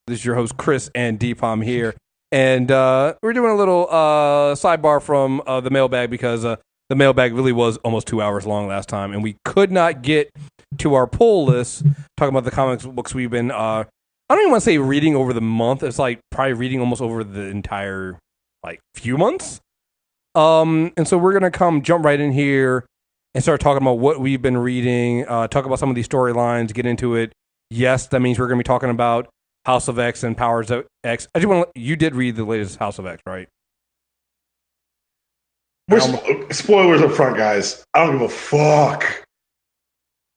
This is your host, Chris and Dpalm here. And we're doing a little sidebar from the mailbag because the mailbag really was almost 2 hours long last time. And we could not get to our pull list talking about the comics books we've been, I don't even want to say reading over the month. It's like probably reading almost over the entire few months. And so we're going to jump right in here and start talking about what we've been reading, talk about some of these storylines, get into it. Yes, that means we're going to be talking about House of X and Powers of X. I just want to, you did read the latest House of X, right? Spoilers up front, guys. I don't give a fuck.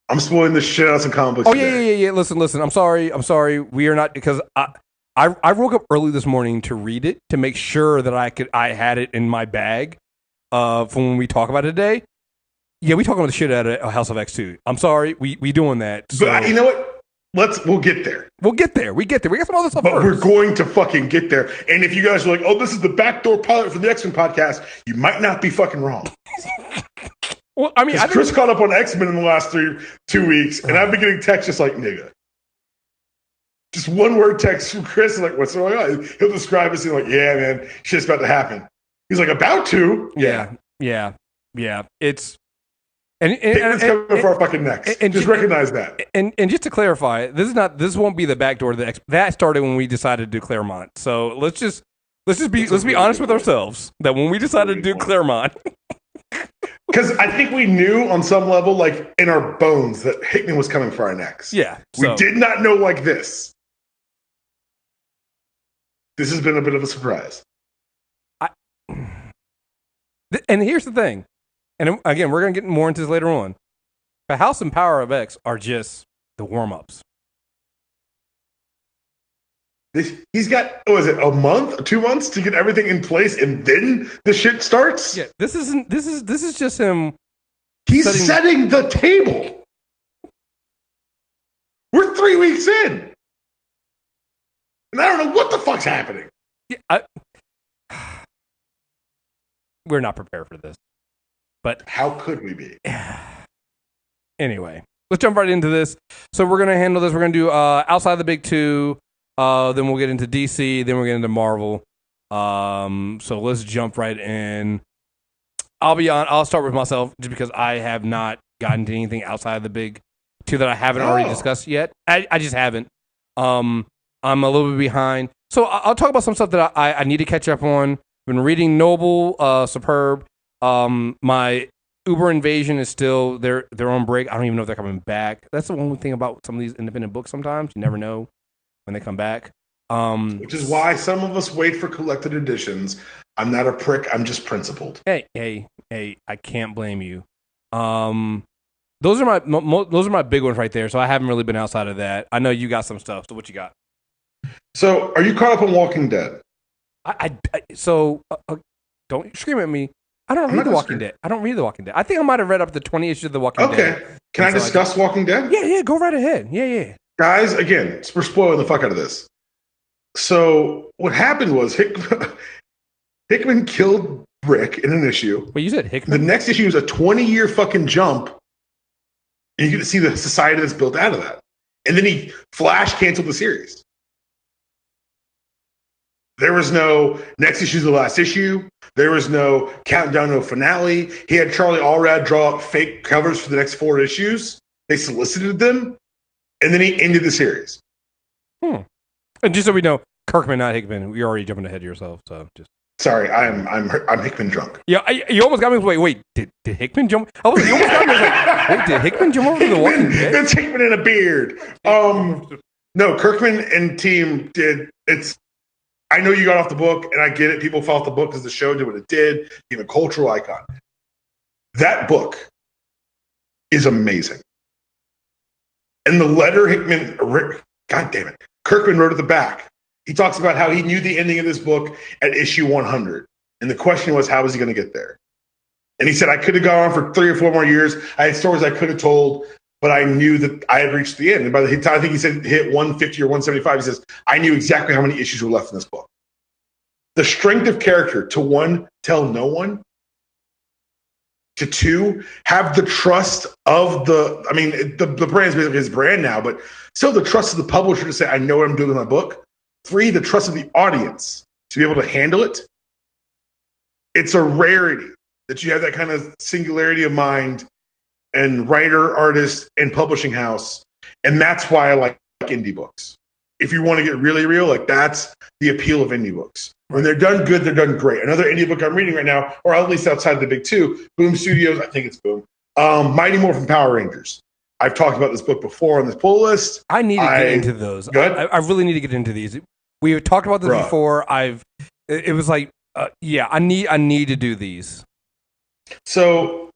I'm spoiling the shit out of some comic books. Oh yeah. Listen. I'm sorry. We are not, because I woke up early this morning to read it to make sure that I had it in my bag for when we talk about it today. Yeah, we talking about the shit out of House of X too. I'm sorry, we doing that. So. But you know what? We'll get there. We get there. We got some other stuff but first. We're going to fucking get there. And if you guys are like, oh, this is the backdoor pilot for the X-Men podcast, you might not be fucking wrong. Well, I mean, Chris caught up on X-Men in the last 2 weeks, and I've been getting texts just like, nigga. Just one word text from Chris, like, what's going on? He'll describe it and like, yeah, man, shit's about to happen. He's like, about to? Yeah. It's... it's coming for our fucking necks. And just recognize that. And just to clarify, this won't be the back door to the X. That started when we decided to do Claremont. So let's be honest with ourselves that when we decided to do Claremont, because I think we knew on some level, like in our bones, that Hickman was coming for our necks. Yeah, we did not know like this. This has been a bit of a surprise. And here's the thing. And again, we're going to get more into this later on. But House and Power of X are just the warm-ups. He's got, a month, 2 months to get everything in place, and then the shit starts? Yeah, this is just him. He's setting the table. We're 3 weeks in. And I don't know what the fuck's happening. Yeah, we're not prepared for this. But how could we be? Anyway, let's jump right into this. So we're going to handle this. We're going to do outside the big two. Then we'll get into DC. Then we'll get into Marvel. So let's jump right in. I'll start with myself just because I have not gotten to anything outside the big two that I haven't already discussed yet. I just haven't. I'm a little bit behind. So I'll talk about some stuff that I need to catch up on. I've been reading Noble, Superb. My Uber Invasion is still they're on break. I don't even know if they're coming back. That's the one thing about some of these independent books. Sometimes you never know when they come back. Which is why some of us wait for collected editions. I'm not a prick. I'm just principled. Hey! I can't blame you. Those are my big ones right there. So I haven't really been outside of that. I know you got some stuff. So what you got? So are you caught up on Walking Dead? Don't scream at me. I don't read The Walking Dead. I think I might have read up to 20 issues of The Walking Dead. Okay. Can I discuss Walking Dead? Yeah, go right ahead. Yeah. Guys, again, we're spoiling the fuck out of this. So what happened was Hickman killed Rick in an issue. Wait, you said Hickman? The next issue is a 20-year fucking jump. And you get to see the society that's built out of that. And then he flash canceled the series. There was no next issue is the last issue. There was no countdown to a finale. He had Charlie Allred draw up fake covers for the next 4 issues. They solicited them, and then he ended the series. And just so we know, Kirkman, not Hickman. You're already jumping ahead of yourself. So just sorry, I'm Hickman drunk. Yeah, you almost got me. Wait, did Hickman jump? You almost got me. Wait, did Hickman jump over to The Walking Dead? It's Hickman in a beard. No, Kirkman and team did. I know you got off the book, and I get it. People fell off the book because the show did what it did, became a cultural icon. That book is amazing. And the letter God damn it, Kirkman wrote at the back. He talks about how he knew the ending of this book at issue 100. And the question was, how was he going to get there? And he said, I could have gone on for 3 or 4 more years. I had stories I could have told, but I knew that I had reached the end. And by the time I think he said hit 150 or 175, he says, I knew exactly how many issues were left in this book. The strength of character to 1, tell no one. To 2, have the trust of the brand is basically his brand now, but still the trust of the publisher to say, I know what I'm doing with my book. 3, the trust of the audience to be able to handle it. It's a rarity that you have that kind of singularity of mind and writer, artist, and publishing house. And that's why I like indie books. If you want to get really real, like that's the appeal of indie books. When they're done good, they're done great. Another indie book I'm reading right now, or at least outside the big two, Boom Studios, I think it's Boom, Mighty Morphin Power Rangers. I've talked about this book before on this pull list. I need to get into those. I really need to get into these. We have talked about this before. It was like, I need to do these. So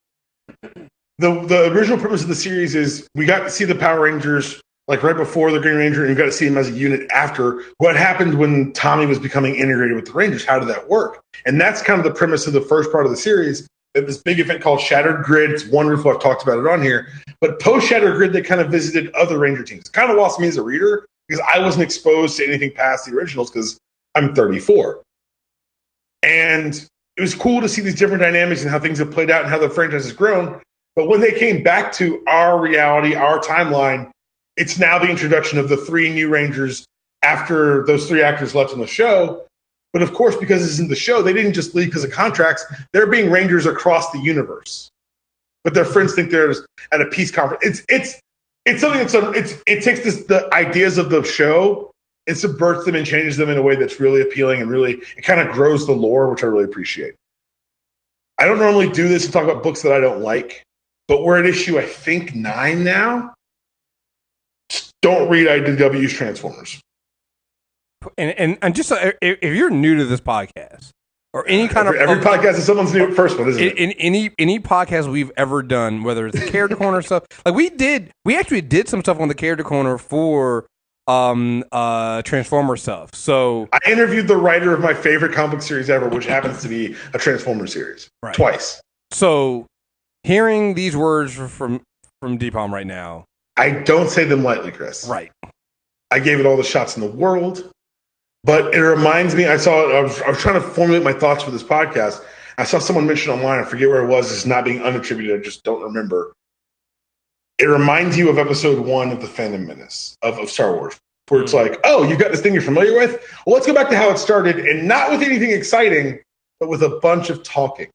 the original purpose of the series is we got to see the Power Rangers like right before the Green Ranger, and you got to see them as a unit after. What happened when Tommy was becoming integrated with the Rangers? How did that work? And that's kind of the premise of the first part of the series. This big event called Shattered Grid. It's wonderful. I've talked about it on here. But post Shattered Grid, they kind of visited other Ranger teams. It kind of lost me as a reader because I wasn't exposed to anything past the originals because I'm 34. And it was cool to see these different dynamics and how things have played out and how the franchise has grown. But when they came back to our reality, our timeline, it's now the introduction of the 3 new Rangers after those 3 actors left on the show. But of course, because this isn't the show, they didn't just leave because of contracts. They're being Rangers across the universe. But their friends think they're at a peace conference. It's something it takes the ideas of the show and subverts them and changes them in a way that's really appealing and really it kind of grows the lore, which I really appreciate. I don't normally do this and talk about books that I don't like, but we're at issue I think 9 now. Just don't read IDW's Transformers. And just if you're new to this podcast or any kind every podcast is someone's new first one, isn't it? In any podcast we've ever done, whether it's the Character Corner stuff, like we actually did some stuff on the Character Corner for Transformer stuff. So I interviewed the writer of my favorite comic series ever, which happens to be a Transformer series, twice. So hearing these words from Dpalm right now, I don't say them lightly, Chris. Right. I gave it all the shots in the world. But it reminds me, I was trying to formulate my thoughts for this podcast. I saw someone mention online, I forget where it was, it's not being unattributed, I just don't remember. It reminds you of episode 1 of The Phantom Menace of Star Wars, where it's like, oh, you got this thing you're familiar with? Well, let's go back to how it started, and not with anything exciting, but with a bunch of talking.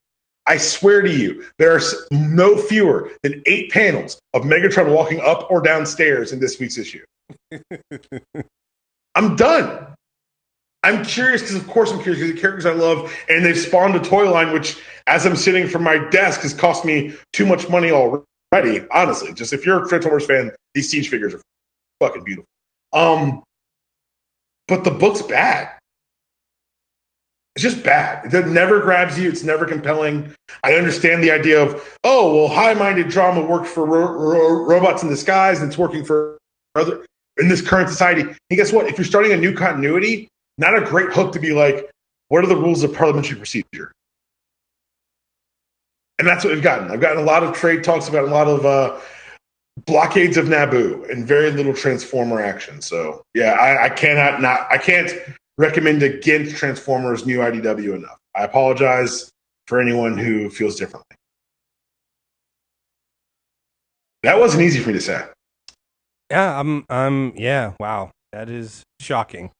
I swear to you, there are no fewer than 8 panels of Megatron walking up or down stairs in this week's issue. I'm done. I'm curious because, of course, I'm curious because the characters I love, and they've spawned a toy line, which, as I'm sitting from my desk, has cost me too much money already. Honestly, just if you're a Transformers fan, these Siege figures are fucking beautiful. But the book's bad. It's just bad. It never grabs you. It's never compelling. I understand the idea of, oh, well, high-minded drama worked for robots in disguise, and it's working for other in this current society. And guess what? If you're starting a new continuity, not a great hook to be like, what are the rules of parliamentary procedure? And that's what we've gotten. I've gotten a lot of trade talks. I've gotten a lot of blockades of Naboo and very little Transformer action. So, yeah, I can't recommend against Transformers new IDW enough. I apologize for anyone who feels differently. That wasn't easy for me to say. Yeah, yeah, wow. That is shocking.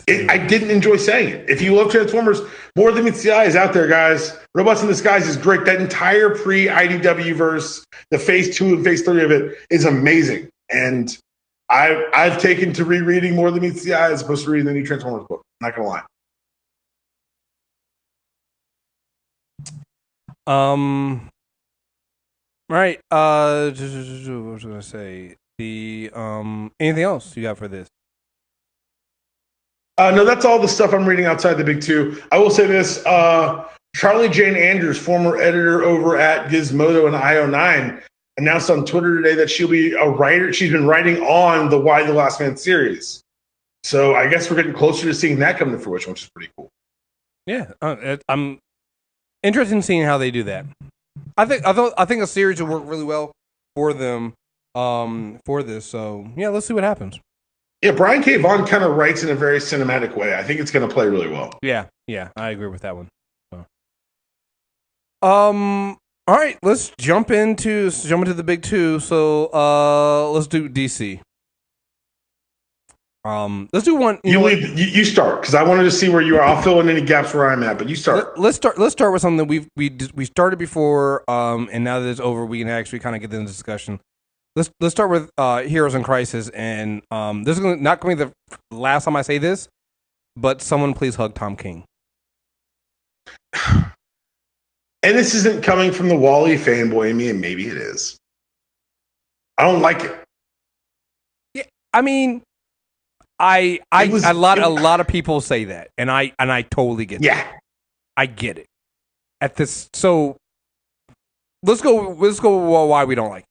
I didn't enjoy saying it. If you love Transformers, More Than Meets the Eye is out there, guys. Robots in Disguise is great. That entire pre-IDW verse, the phase 2 and phase 3 of it is amazing. And I've taken to rereading More Than Meets the Eye as opposed to reading the new Transformers book. Not gonna lie. All right. What was I gonna say? Anything else you got for this? No, that's all the stuff I'm reading outside the big two. I will say this. Charlie Jane Andrews, former editor over at Gizmodo and IO9, announced on Twitter today that she'll be a writer. She's been writing on the Why the Last Man series. So I guess we're getting closer to seeing that come to fruition, which is pretty cool. Yeah, I'm interested in seeing how they do that. I think a series will work really well for them for this. So yeah, let's see what happens. Yeah, Brian K. Vaughan kind of writes in a very cinematic way. I think it's going to play really well. Yeah, I agree with that one. So. All right, let's jump into the big two. So let's do DC. Let's do one. You start because I wanted to see where you are. I'll fill in any gaps where I'm at, but you start. Let's start with something that we started before, and now that it's over, we can actually kind of get into the discussion. Let's start with Heroes in Crisis, and this is not going to be the last time I say this, but someone please hug Tom King. And this isn't coming from the Wally fanboy in me, and maybe it is. I don't like it. Yeah, I mean, a lot of people say that, and I totally get that. Yeah, I get it. At this, so let's go why we don't like it.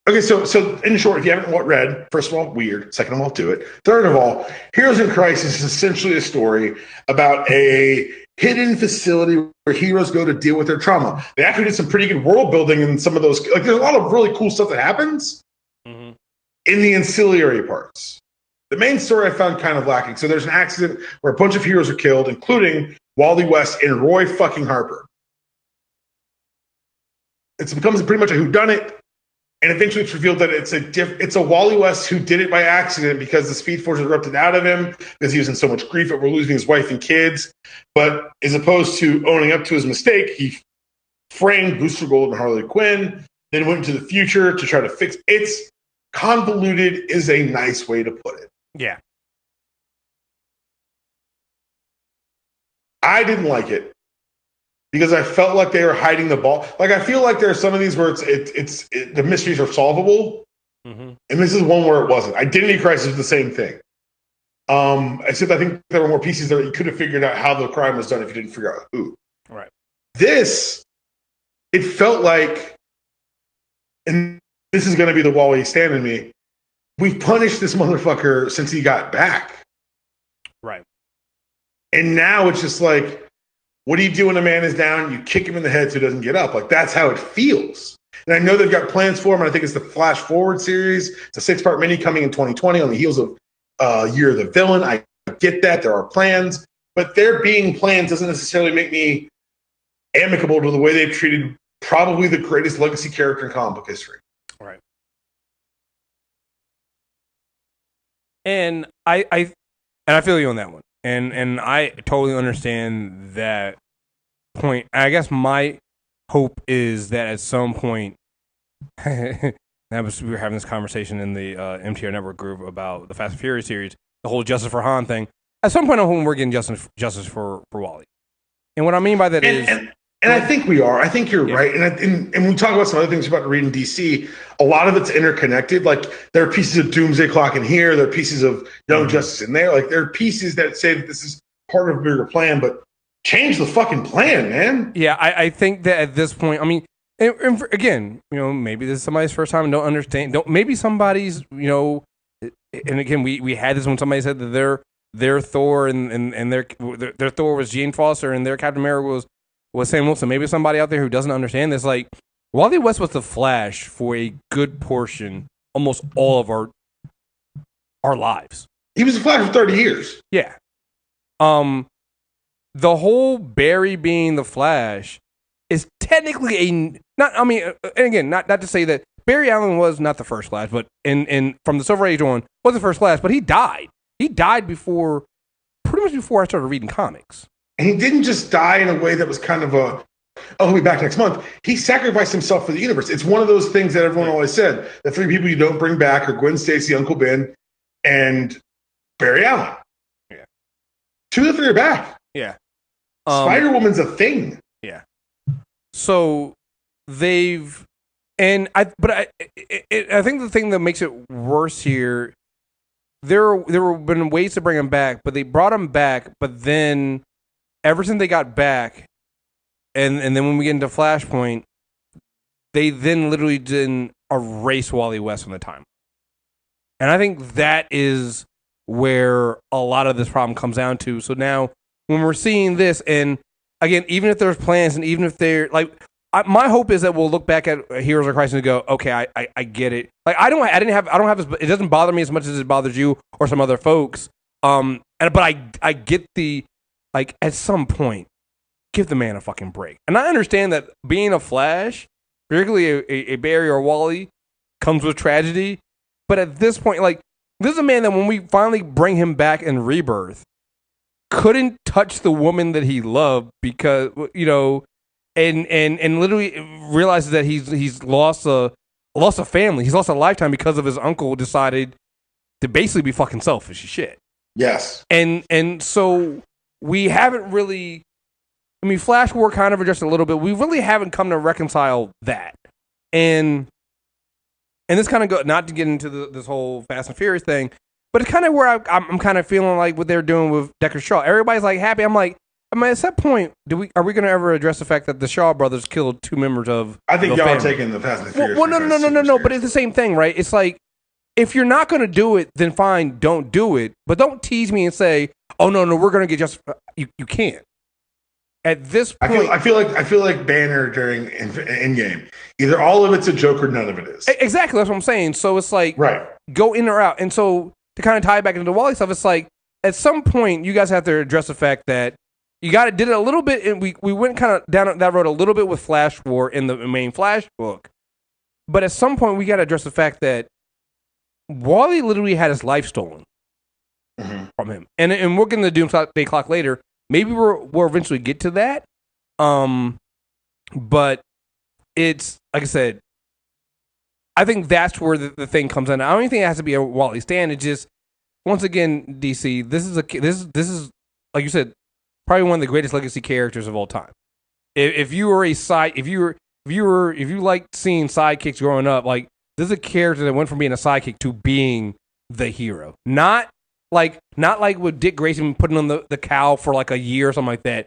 Okay, so in short, if you haven't read, first of all, weird. Second of all, do it. Third of all, Heroes in Crisis is essentially a story about a hidden facility where heroes go to deal with their trauma. They actually did some pretty good world building in some of those. Like, there's a lot of really cool stuff that happens in the ancillary parts. The main story I found kind of lacking. So there's an accident where a bunch of heroes are killed, including Wally West and Roy fucking Harper. It becomes pretty much a whodunit, and eventually it's revealed that it's a Wally West who did it by accident because the Speed Force erupted out of him because he was in so much grief over losing his wife and kids. But as opposed to owning up to his mistake, he framed Booster Gold and Harley Quinn, then went into the future to try to fix. It's convoluted is a nice way to put it. Yeah. I didn't like it because I felt like they were hiding the ball. Like, I feel like there are some of these where the mysteries are solvable, and this is one where it wasn't. Identity Crisis was the same thing. Except I think there were more pieces that you could have figured out how the crime was done if you didn't figure out who. Right. This, it felt like, and this is going to be the Wally stand in me, we've punished this motherfucker since he got back. Right. And now it's just like, what do you do when a man is down? You kick him in the head so he doesn't get up. Like, that's how it feels. And I know they've got plans for him. And I think it's the Flash Forward series. It's a 6-part mini coming in 2020 on the heels of Year of the Villain. I get that. There are plans. But there being plans doesn't necessarily make me amicable to the way they've treated probably the greatest legacy character in comic book history. Right. And I feel you on that one. And I totally understand that point. I guess my hope is that at some point, we were having this conversation in the MTR Network group about the Fast and Furious series, the whole Justice for Han thing. At some point, we're getting justice for Wally. And what I mean by that is... And I think we are. I think you're right. And when we talk about some other things about reading DC, a lot of it's interconnected. Like, there are pieces of Doomsday Clock in here. There are pieces of Young Justice in there. Like, there are pieces that say that this is part of a bigger plan, but change the fucking plan, man. Yeah, I think that at this point, I mean, and again, maybe this is somebody's first time and don't understand. Maybe somebody's, and again, we had this when somebody said that their Thor and their Thor was Jane Foster and their Captain America was Sam Wilson. Maybe somebody out there who doesn't understand this, like, Wally West was the Flash for a good portion, almost all of our lives. He was the Flash for 30 years. Yeah. The whole Barry being the Flash is technically not to say that Barry Allen was not the first Flash, but in from the Silver Age on was the first Flash, but he died. He died pretty much before I started reading comics. And he didn't just die in a way that was kind of he'll be back next month. He sacrificed himself for the universe. It's one of those things that everyone always said. The 3 people you don't bring back are Gwen Stacy, Uncle Ben, and Barry Allen. Yeah. 2 of the 3 are back. Yeah. Spider-Woman's a thing. Yeah. So I think the thing that makes it worse here, there have been ways to bring him back, but they brought him back, but then ever since they got back, and then when we get into Flashpoint, they then literally didn't erase Wally West from the time. And I think that is where a lot of this problem comes down to. So now, when we're seeing this, and again, even if there's plans, and even if they're like, my hope is that we'll look back at Heroes of Crisis and go, okay, I get it. Like, I don't have this, it doesn't bother me as much as it bothers you or some other folks. But I get the, like, at some point, give the man a fucking break. And I understand that being a Flash, particularly a Barry or Wally, comes with tragedy. But at this point, like, This is a man that when we finally bring him back in Rebirth, couldn't touch the woman that he loved because and literally realizes that he's lost a family. He's lost a lifetime because of his uncle decided to basically be fucking selfish as shit. Yes. And so we haven't really. I mean, Flash War kind of addressed a little bit. We really haven't come to reconcile that, and this kind of go not to get into this whole Fast and Furious thing, but it's kind of where I'm kind of feeling like what they're doing with Deckard Shaw. Everybody's like happy. I'm like, at that point, are we going to ever address the fact that the Shaw brothers killed 2 members of? I think y'all family? are taking the Fast and Furious. Well, no. But it's the same thing, right? It's like if you're not going to do it, then fine, don't do it. But don't tease me and say, oh no, we're going to get just you can't. At this point, I feel like Banner during Endgame. Either all of it's a joke or none of it is. Exactly, that's what I'm saying. So it's like, right, go in or out. And so to kind of tie it back into the Wally stuff, it's like at some point you guys have to address the fact that you did it a little bit. And we went kind of down that road a little bit with Flash War in the main Flash book, but at some point we got to address the fact that Wally literally had his life stolen from him. And we'll get into the Doomsday Clock later. Maybe we'll eventually get to that. But it's like I said, I think that's where the thing comes in. I don't even think it has to be a Wally stand. It's just once again, DC. This is like you said, probably one of the greatest legacy characters of all time. If you were if you liked seeing sidekicks growing up, like this is a character that went from being a sidekick to being the hero. Not like with Dick Grayson putting on the cowl for like a year or something like that.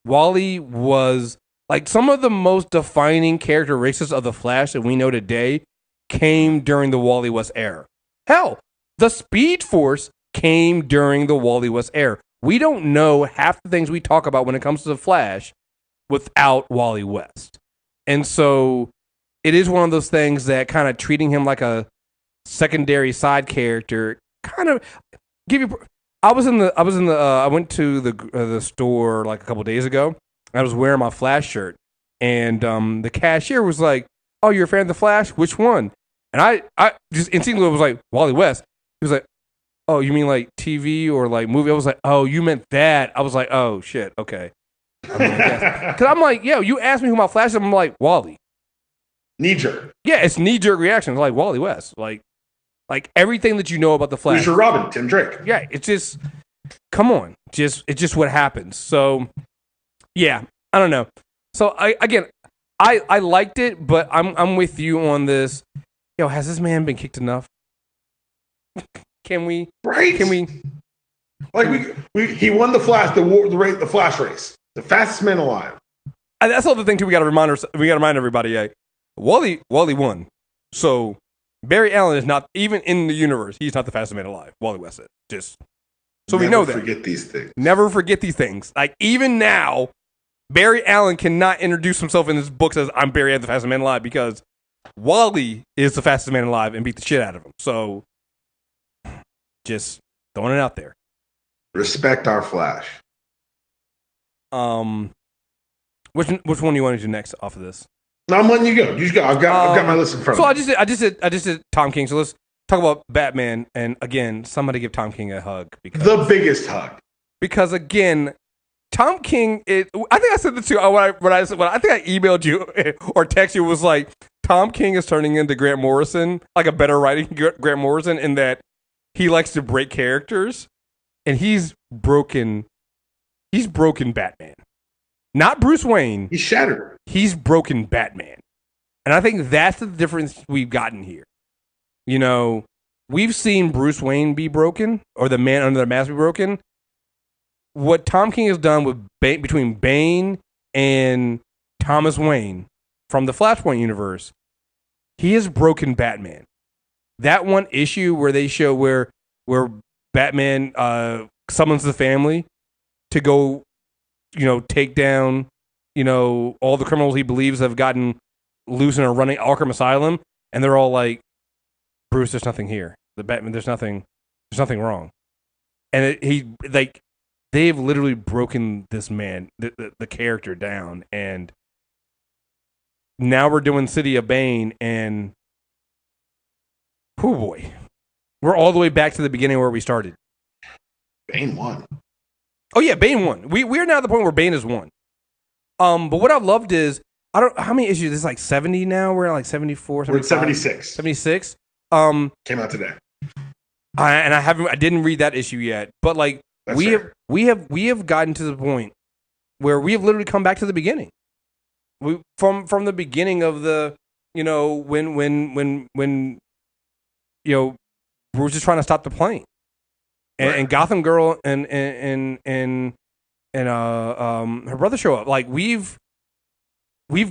Wally was like some of the most defining characteristics of the Flash that we know today came during the Wally West era. Hell, the Speed Force came during the Wally West era. We don't know half the things we talk about when it comes to the Flash without Wally West. And so it is one of those things that kind of treating him like a secondary side character kind of give you. I went to the store like a couple days ago. I was wearing my Flash shirt, and the cashier was like, "Oh, you're a fan of the Flash? Which one?" And I just instinctively was like, "Wally West." He was like, "Oh, you mean like TV or like movie?" I was like, "Oh, you meant that." I was like, "Oh shit, okay." Because I'm like, "Yo, you asked me who my Flash is." I'm like, "Wally." Knee jerk. Yeah, it's knee jerk reaction. It's like Wally West, like everything that you know about the Flash. Who's your Robin? Tim Drake. Yeah, it's just, come on, it's just what happens. So, yeah, I don't know. So I liked it, but I'm with you on this. Yo, has this man been kicked enough? Can we? Right? Can we? Like he won the Flash, the Flash race, the fastest man alive. That's all the thing too. We got to remind everybody. Wally won. So Barry Allen is not even in the universe. He's not the fastest man alive. Wally West is. Just so we know that. Never forget these things. Never forget these things. Like even now, Barry Allen cannot introduce himself in his books as I'm Barry Allen, the fastest man alive, because Wally is the fastest man alive and beat the shit out of him. So just throwing it out there. Respect our Flash. Which one do you want to do next off of this? No, I'm letting you go. You just go. I've got my list in front of me. So I just did Tom King. So let's talk about Batman. And again, somebody give Tom King a hug. The biggest hug. Because again, Tom King is. I think I said this to you when I think I emailed you or texted you, was like, Tom King is turning into Grant Morrison, like a better writing Grant Morrison, in that he likes to break characters, and he's broken Batman. Not Bruce Wayne. He's shattered. He's broken Batman. And I think that's the difference we've gotten here. You know, we've seen Bruce Wayne be broken, or the man under the mask be broken. What Tom King has done with between Bane and Thomas Wayne from the Flashpoint universe, he has broken Batman. That one issue where they show where Batman summons the family to go, take down, all the criminals he believes have gotten loose and are running Arkham Asylum, and they're all like, Bruce, there's nothing here. The Batman, there's nothing wrong. And they've literally broken this man, the character down, and now we're doing City of Bane, and oh boy, We're all the way back to the beginning where we started. Bane won. Oh yeah, Bane won. We are now at the point where Bane has won. But what I've loved is how many issues? This is like 70 now. We're at like 74, 75? We're at 76. 76. Came out today. I didn't read that issue yet, but like we have gotten to the point where we have literally come back to the beginning. We from the beginning of the, when Bruce is trying to stop the plane. And Gotham Girl and her brother show up. Like we've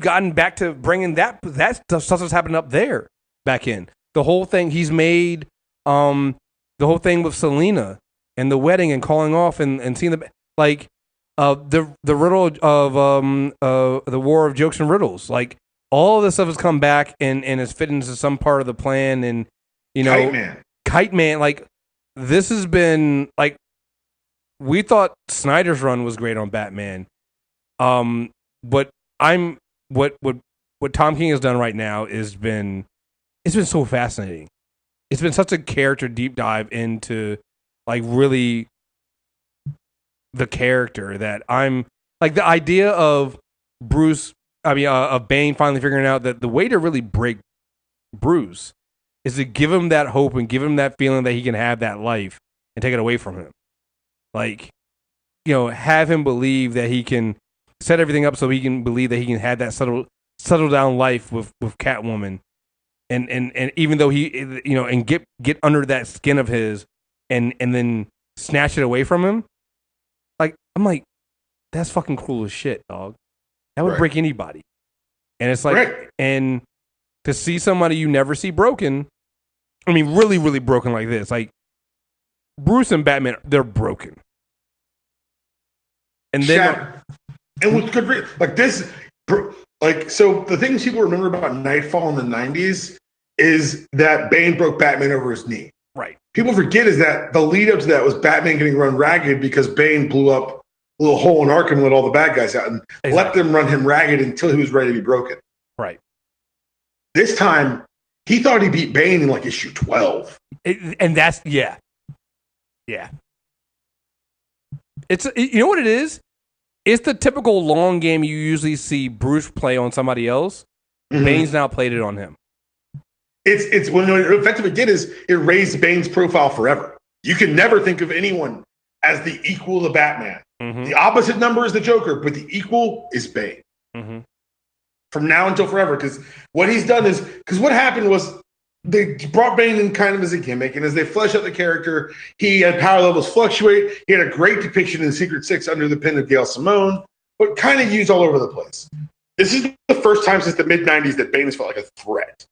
gotten back to bringing that stuff that's happening up there back in. The whole thing he's made, the whole thing with Selena and the wedding and calling off and seeing the riddle of the War of Jokes and Riddles. Like all of this stuff has come back and is fit into some part of the plan. And Kite Man, like. This has been like we thought Snyder's run was great on Batman, but what Tom King has done right now it's been so fascinating. It's been such a character deep dive into like really the character that I'm like the idea of of Bane finally figuring out that the way to really break Bruce is to give him that hope and give him that feeling that he can have that life and take it away from him. Like, have him believe that he can set everything up so he can believe that he can have that settle down life with Catwoman. And even though he, and get under that skin of his and then snatch it away from him. Like, I'm like, that's fucking cool as shit, dog. That would break anybody. And it's like, and to see somebody you never see broken, I mean, really, really broken like this. Like, Bruce and Batman, they're broken. And then... And with good reason. Like, this... Like, so the things people remember about Nightfall in the 90s is that Bane broke Batman over his knee. Right. People forget is that the lead up to that was Batman getting run ragged because Bane blew up a little hole in Arkham and let all the bad guys out and let them run him ragged until he was ready to be broken. Right. This time, he thought he beat Bane in like issue 12. And that's, yeah. It's, you know what it is? It's the typical long game you usually see Bruce play on somebody else. Mm-hmm. Bane's now played it on him. It's what it effectively did is it raised Bane's profile forever. You can never think of anyone as the equal to Batman. Mm-hmm. The opposite number is the Joker, but the equal is Bane. Mm-hmm. From now until forever, because what he's done is, because what happened was they brought Bane in kind of as a gimmick, and as they flesh out the character, he had power levels fluctuate. He had a great depiction in Secret Six under the pen of Gail Simone, but kind of used all over the place. This is the first time since the mid-'90s that Bane has felt like a threat.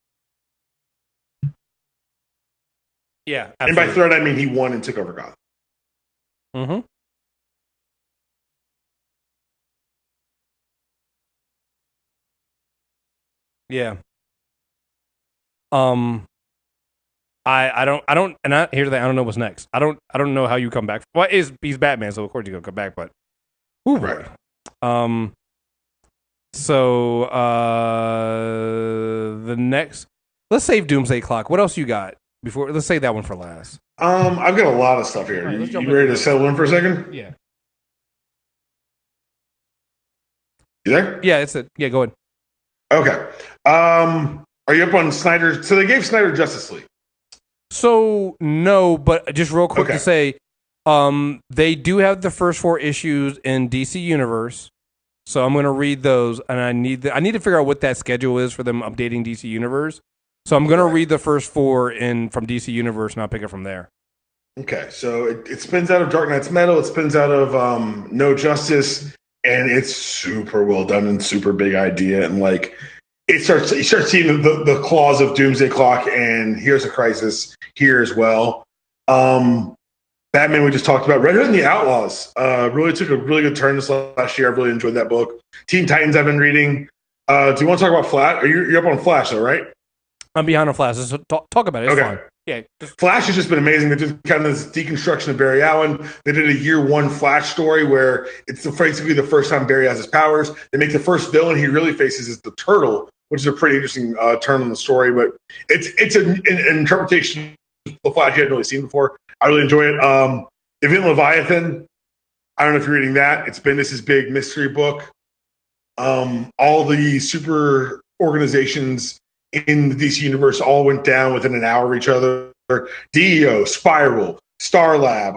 Yeah, absolutely. And by threat, I mean he won and took over Gotham. Mm-hmm. Yeah. I don't, and here's the thing, I don't know what's next. I don't know how you come back. Well, he's Batman, so of course you're gonna come back, but ooh, boy. Right. So the next, let's save Doomsday Clock. What else you got before? Let's save that one for last. I've got a lot of stuff here. Right, you ready to settle in for a second? Yeah. You there? Yeah, yeah, go ahead. Okay. Are you up on Snyder? So they gave Snyder Justice League. So no, but just real quick to say, they do have the first 4 issues in DC Universe. So I'm going to read those, and I need to figure out what that schedule is for them updating DC Universe. So I'm going to read the first 4 from DC Universe, and I'll pick it from there. Okay, so it spins out of Dark Knight's Metal. It spins out of No Justice, and it's super well done and super big idea, and like. You start seeing the claws of Doomsday Clock, and here's a crisis here as well. Batman we just talked about. Red Hood and the Outlaws really took a really good turn this last year. I really enjoyed that book. Teen Titans I've been reading. Do you want to talk about Flash? You're up on Flash though, right? I'm behind on Flash. So talk about it. It's fine. Yeah. Flash has just been amazing. They did kind of this deconstruction of Barry Allen. They did a year 1 Flash story where it's basically the first time Barry has his powers. They make the first villain he really faces is the Turtle, which is a pretty interesting turn in the story. But it's an interpretation the Flash you hadn't really seen before. I really enjoy it. Event Leviathan. I don't know if you're reading that. It's Bendis' big mystery book. All the super organizations in the DC universe all went down within an hour of each other. DEO, Spiral, Star Lab,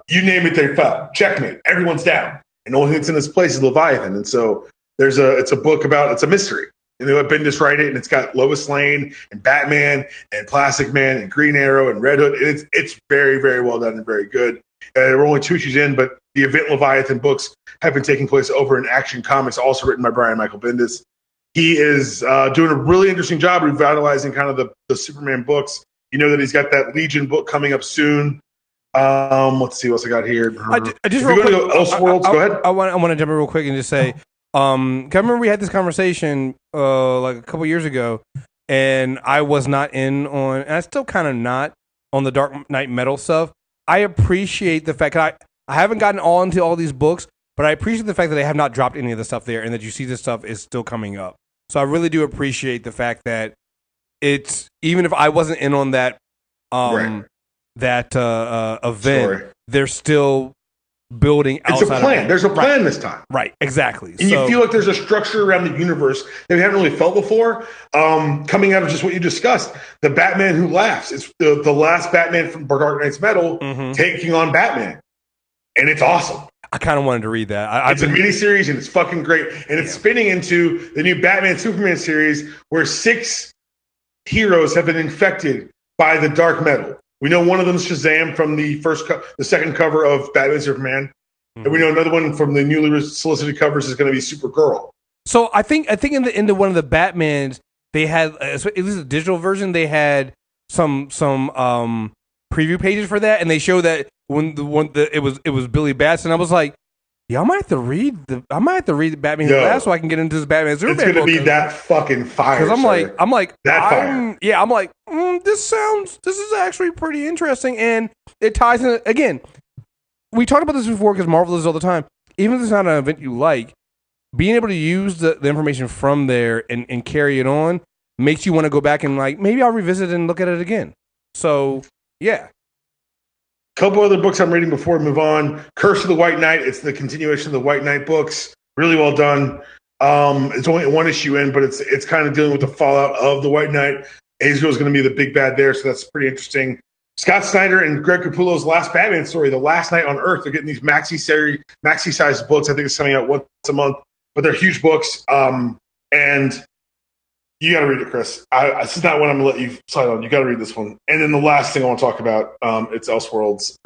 you name it, they fell. Checkmate. Everyone's down. And the only thing that's in this place is Leviathan. And so it's a book it's a mystery. And they let Bendis write it, and it's got Lois Lane and Batman and Plastic Man and Green Arrow and Red Hood. And it's very, very well done and very good. We're only 2 issues in, but the Event Leviathan books have been taking place over in Action Comics, also written by Brian Michael Bendis. He is doing a really interesting job revitalizing kind of the Superman books. You know that he's got that Legion book coming up soon. Let's see what else I got here. I just real quick, Elseworlds, go ahead. I want to jump in real quick and just say, I remember we had this conversation like a couple years ago, and I was not in on, and I still kind of not on the Dark Knight Metal stuff. I appreciate the fact I haven't gotten all into all these books, but I appreciate the fact that they have not dropped any of the stuff there, and that you see this stuff is still coming up. So I really do appreciate the fact that it's, even if I wasn't in on that right. that event, Sorry. They're still building outside. It's a plan. There's a plan right. This time. Right, exactly. And you feel like there's a structure around the universe that we haven't really felt before. Coming out of just what you discussed, the Batman Who Laughs. It's the last Batman from Dark Knight's Metal taking on Batman. And it's awesome. I kind of wanted to read that. It's a miniseries, and it's fucking great. And it's spinning into the new Batman Superman series where 6 heroes have been infected by the dark metal. We know one of them is Shazam from the second cover of Batman Superman. And we know another one from the newly solicited covers is going to be Supergirl. So I think in the end of one of the Batmans, they had, at least the digital version, they had some preview pages for that, and they show that it was Billy Batson. I was like, yeah, I might have to read the Batman Who Laughs so I can get into this Batman Superman. It's going to be that fucking fire. Because I'm like, this is actually pretty interesting, and it ties in again. We talked about this before because Marvel does all the time. Even if it's not an event you like, being able to use the information from there and carry it on makes you want to go back and like, maybe I'll revisit it and look at it again. So yeah. Couple other books I'm reading before we move on. Curse of the White Knight. It's the continuation of the White Knight books. Really well done. It's only 1 issue in, but it's kind of dealing with the fallout of the White Knight. Azrael's going to be the big bad there, so that's pretty interesting. Scott Snyder and Greg Capullo's last Batman story, The Last Night on Earth. They're getting these maxi-sized books. I think it's coming out once a month, but they're huge books. And you got to read it, Chris. This is not one I'm going to let you slide on. You got to read this one. And then the last thing I want to talk about, it's Elseworlds.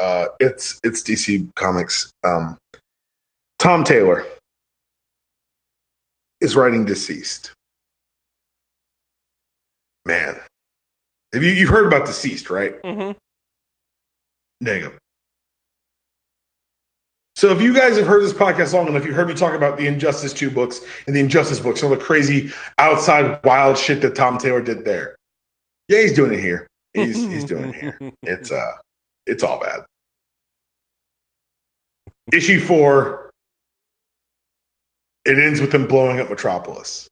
It's DC Comics. Tom Taylor is writing Deceased. Man. You've heard about Deceased, right? Mm-hmm. There you go. So if you guys have heard this podcast long enough, you heard me talk about the Injustice 2 books and the Injustice books, some of the crazy outside wild shit that Tom Taylor did there. Yeah, he's doing it here. He's doing it here. It's all bad. Issue 4, it ends with them blowing up Metropolis.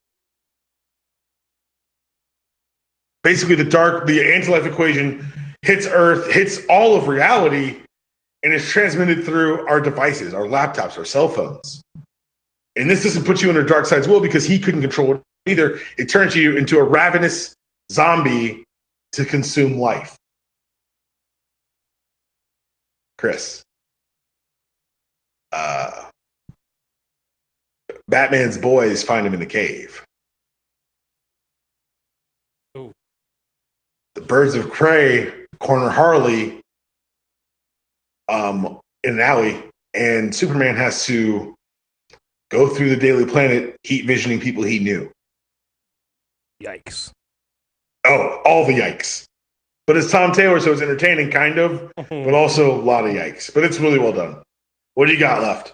Basically, the anti-life equation hits Earth, hits all of reality, and is transmitted through our devices, our laptops, our cell phones. And this doesn't put you in a dark side's will because he couldn't control it either. It turns you into a ravenous zombie to consume life. Chris. Batman's boys find him in the cave. Ooh. The Birds of Prey corner Harley in an alley, and Superman has to go through the Daily Planet heat visioning people he knew. Yikes. Oh, all the yikes. But it's Tom Taylor, so it's entertaining, kind of, but also a lot of yikes. But it's really well done. What do you got left?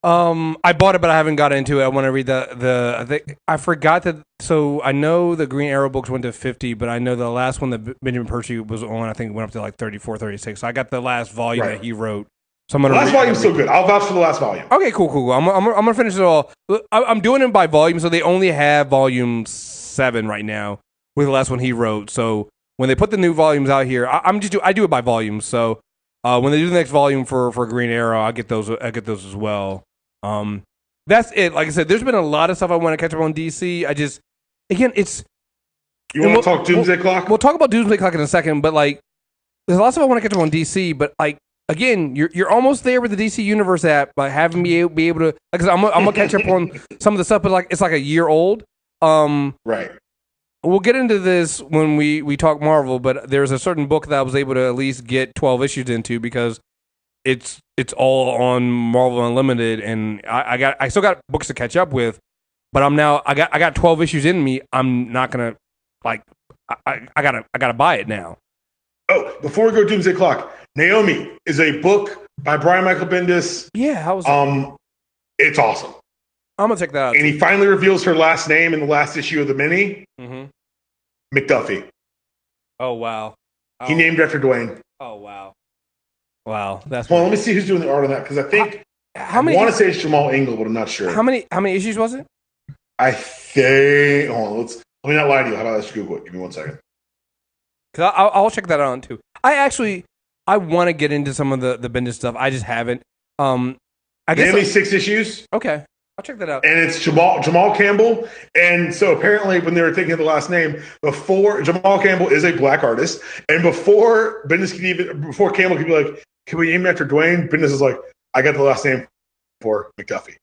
I bought it, but I haven't got into it. I want to read I forgot that. So I know the Green Arrow books went to 50, but I know the last one that Benjamin Percy was on, I think went up to like 34, 36. So I got the last volume that he wrote. So I'm gonna. The last volume's so good. I'll vouch for the last volume. Okay, cool. I'm gonna finish it all. I'm doing it by volume, so they only have volume 7 right now, with the last one he wrote. So when they put the new volumes out here, I do it by volumes. So when they do the next volume for Green Arrow, I get those as well. That's it. Like I said, there's been a lot of stuff I want to catch up on DC. It's. You want to talk Doomsday Clock? We'll talk about Doomsday Clock in a second, but like, there's a lot of stuff I want to catch up on DC. But like, again, you're almost there with the DC Universe app by having me be able to. Like, I'm gonna catch up on some of the stuff, but like, it's like a year old. Right. We'll get into this when we talk Marvel, but there's a certain book that I was able to at least get 12 issues into because it's all on Marvel Unlimited, and I still got books to catch up with, but I got 12 issues in me. I'm not gonna like I gotta buy it now. Oh, before we go to Doomsday Clock, Naomi is a book by Brian Michael Bendis. Yeah, how was it? It's awesome. I'm gonna check that out. And he finally reveals her last name in the last issue of the mini. Mm-hmm. McDuffie. Oh wow. He named after Dwayne. Oh wow. Wow, that's. Well, let me see who's doing the art on that because I think I want to say it's Jamal Engel, but I'm not sure. How many issues was it? I think. Hold on, let me not lie to you. How about let's Google it? Give me 1 second. Because I'll check that out too. I want to get into some of the Bendis stuff. I just haven't. I guess only 6 issues. Okay, I'll check that out. And it's Jamal Campbell. And so apparently, when they were thinking of the last name, before Jamal Campbell is a black artist, and before Campbell could be like, "Can we name it after Dwayne?" Bendis is like, "I got the last name for McDuffie."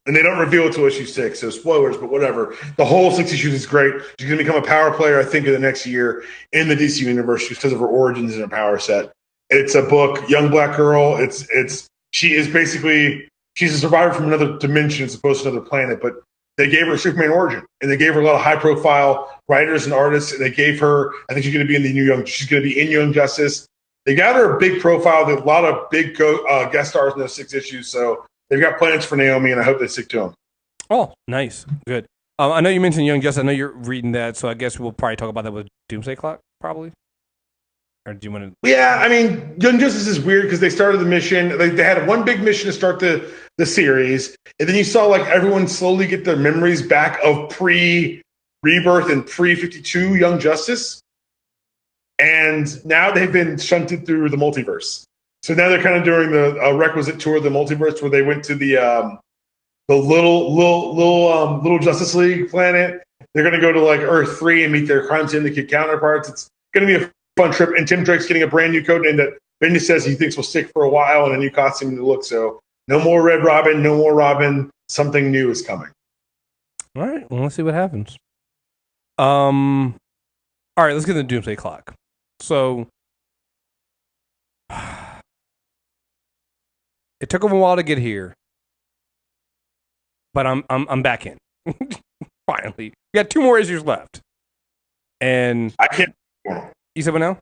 And they don't reveal it till issue 6, so spoilers, but whatever. The whole 6 issues is great. She's going to become a power player, I think, in the next year in the DC universe just because of her origins and her power set. It's a book, young black girl. She's a survivor from another dimension as opposed to another planet, but they gave her a Superman origin, and they gave her a lot of high-profile writers and artists, and they gave her, I think she's going to be she's going to be in Young Justice. They got her a big profile. There's a lot of big guest stars in those 6 issues, so they've got plans for Naomi, and I hope they stick to them. Oh, nice. Good. I know you mentioned Young Justice. I know you're reading that, so I guess we'll probably talk about that with Doomsday Clock, probably. Or do you want to? Yeah, I mean, Young Justice is weird because they started the mission. They had one big mission to start the series, and then you saw like everyone slowly get their memories back of pre-Rebirth and pre-52 Young Justice, and now they've been shunted through the multiverse. So now they're kind of doing the requisite tour of the multiverse, where they went to the little Justice League planet. They're going to go to like Earth 3 and meet their crime syndicate counterparts. It's going to be a fun trip. And Tim Drake's getting a brand new code name that Bendis says he thinks will stick for a while, and a new costume to look. So no more Red Robin, no more Robin. Something new is coming. All right, well, let's see what happens. All right, let's get to the Doomsday Clock. So it took them a while to get here, but I'm back in. Finally, we got 2 more issues left, and I can't. You said what now?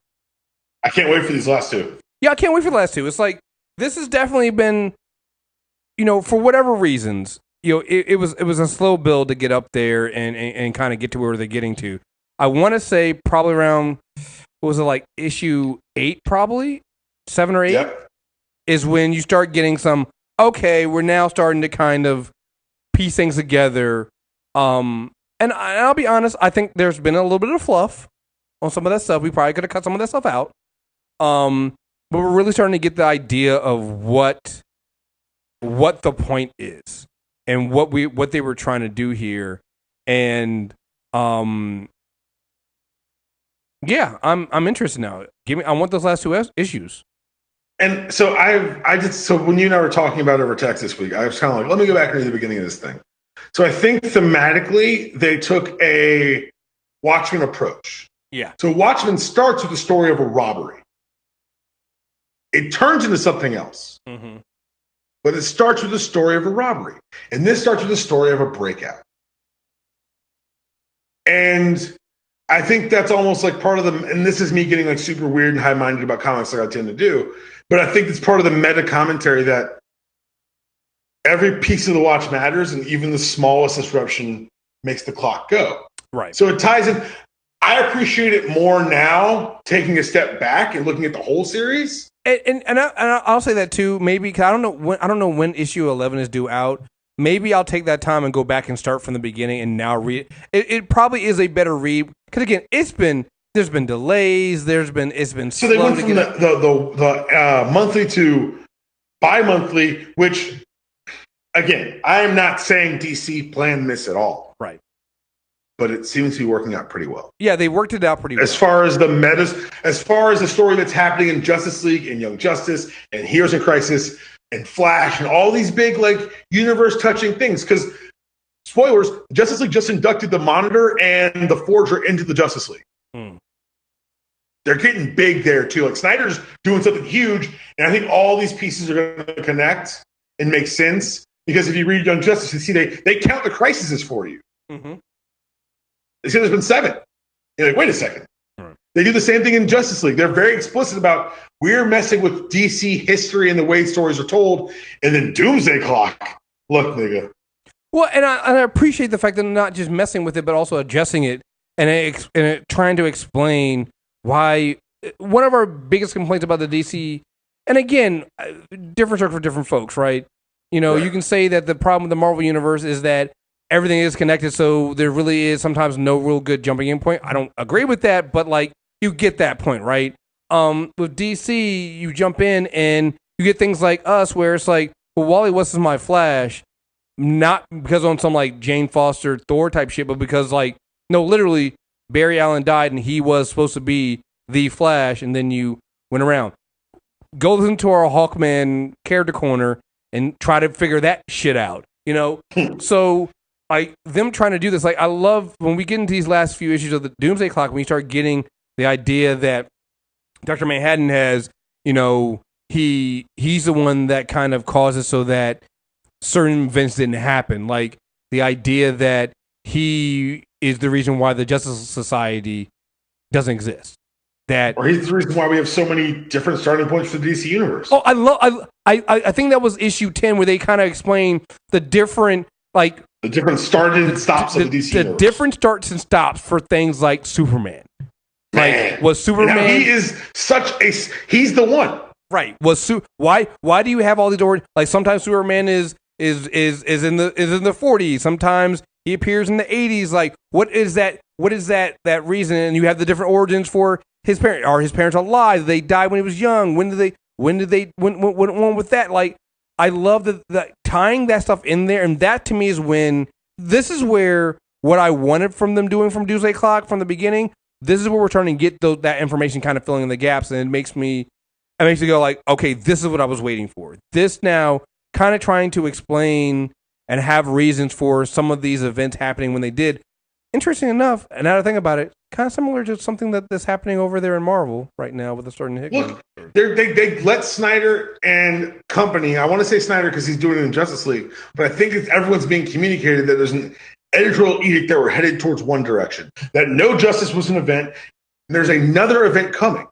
I can't wait for these last 2. Yeah, I can't wait for the last 2. It's like this has definitely been, for whatever reasons, it was a slow build to get up there and kind of get to where they're getting to. I want to say probably around, what was it, like issue 8, probably 7 or 8. Yep. Is when you start getting some, okay, we're now starting to kind of piece things together. And I'll be honest, I think there's been a little bit of fluff on some of that stuff. We probably could have cut some of that stuff out. But we're really starting to get the idea of what the point is and what they were trying to do here. And yeah, I'm interested now. I want those last 2 issues. And so so when you and I were talking about it over text this week, I was kind of like, let me go back and read the beginning of this thing. So I think thematically they took a Watchmen approach. Yeah. So Watchmen starts with the story of a robbery. It turns into something else. Mm-hmm. But it starts with the story of a robbery. And this starts with the story of a breakout. And I think that's almost like part of and this is me getting like super weird and high-minded about comics like I tend to do, but I think it's part of the meta commentary that every piece of the watch matters, and even the smallest disruption makes the clock go. Right. So it ties in. I appreciate it more now, taking a step back and looking at the whole series. And I'll say that too, maybe because I don't know when issue 11 is due out, maybe I'll take that time and go back and start from the beginning and now read. It probably is a better read because again, there's been delays. It's been so they went from the monthly to bi-monthly, which again, I am not saying DC planned this at all, right? But it seems to be working out pretty well. Yeah, they worked it out pretty well. As far as the metas, as far as the story that's happening in Justice League and Young Justice and Heroes in Crisis and Flash and all these big like universe-touching things. Because spoilers, Justice League just inducted the Monitor and the Forger into the Justice League. They're getting big there too. Like Snyder's doing something huge, and I think all these pieces are going to connect and make sense. Because if you read Young Justice, you see they count the crises for you. Mm-hmm. They say there's been 7. You're like, wait a second. Right. They do the same thing in Justice League. They're very explicit about we're messing with DC history and the way stories are told. And then Doomsday Clock. Look, nigga. Well, and I appreciate the fact that they're not just messing with it, but also adjusting it and trying to explain why. One of our biggest complaints about the DC, and again, different story for different folks, right? You know, right. You can say that the problem with the Marvel Universe is that everything is connected, so there really is sometimes no real good jumping in point. I don't agree with that, but like you get that point, right? With DC, you jump in and you get things like Us, where it's like, well, Wally West is my Flash, not because on some like Jane Foster Thor type shit, but because like no, literally Barry Allen died and he was supposed to be the Flash, and then you went around. Go listen to our Hawkman character corner and try to figure that shit out, you know? So like them trying to do this, like I love when we get into these last few issues of the Doomsday Clock, when you start getting the idea that Dr. Manhattan has, you know, he's the one that kind of causes so that certain events didn't happen. Like the idea that he is the reason why the Justice Society doesn't exist. Or he's the reason why we have so many different starting points for the DC universe. Oh, I think that was issue 10 where they kind of explain the different like the different starts and stops of the DC universe. The different starts and stops for things like Superman. Man. Like was Superman? Now, he is he's the one. Right. Why do you have all these origins? Like sometimes Superman is in the 40s. Sometimes he appears in the 80s. Like what is that reason? And you have the different origins for his parents. Are his parents alive? They died when he was young. When with that? Like I love that tying that stuff in there, and that to me is when this is where what I wanted from them doing from Doomsday Clock from the beginning. This is where we're trying to get that information kind of filling in the gaps, and it makes me go like, okay, this is what I was waiting for. This now kind of trying to explain and have reasons for some of these events happening when they did. Interesting enough, and now to think about it, kind of similar to something that's happening over there in Marvel right now with the starting Hickman. Look, they let Snyder and company, I want to say Snyder because he's doing it in Justice League, but I think everyone's being communicated that there's an editorial edict that we're headed towards one direction, that no Justice was an event, and there's another event coming.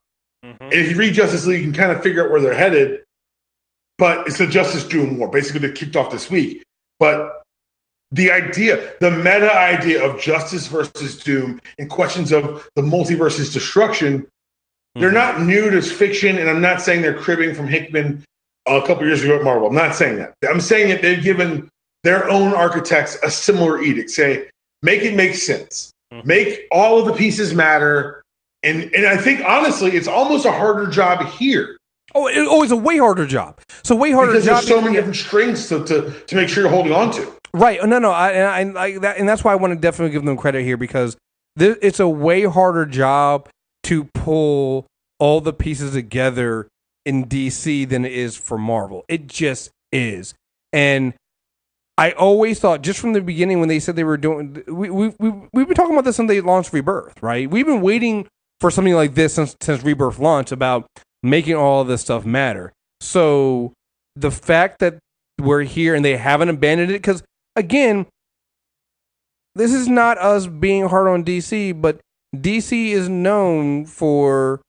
Mm-hmm. And if you read Justice League, you can kind of figure out where they're headed, but it's the Justice Doom War. Basically, they kicked off this week. But the meta idea of justice versus doom and questions of the multiverse's destruction, they're not new to fiction, and I'm not saying they're cribbing from Hickman a couple years ago at Marvel. I'm not saying that. I'm saying that they've given their own architects a similar edict. Say, make it make sense. Mm-hmm. Make all of the pieces matter. And I think, honestly, it's almost a harder job here. It's a way harder job. So way harder because job. There's so many different strings to make sure you're holding on to. Right. No. And that's why I want to definitely give them credit here, because it's a way harder job to pull all the pieces together in DC than it is for Marvel. It just is. And I always thought, just from the beginning when they said they were doing, we've been talking about this since they launched Rebirth, right? We've been waiting for something like this since Rebirth launched, about making all of this stuff matter. So the fact that we're here and they haven't abandoned it, because again, this is not us being hard on DC, but DC is known for,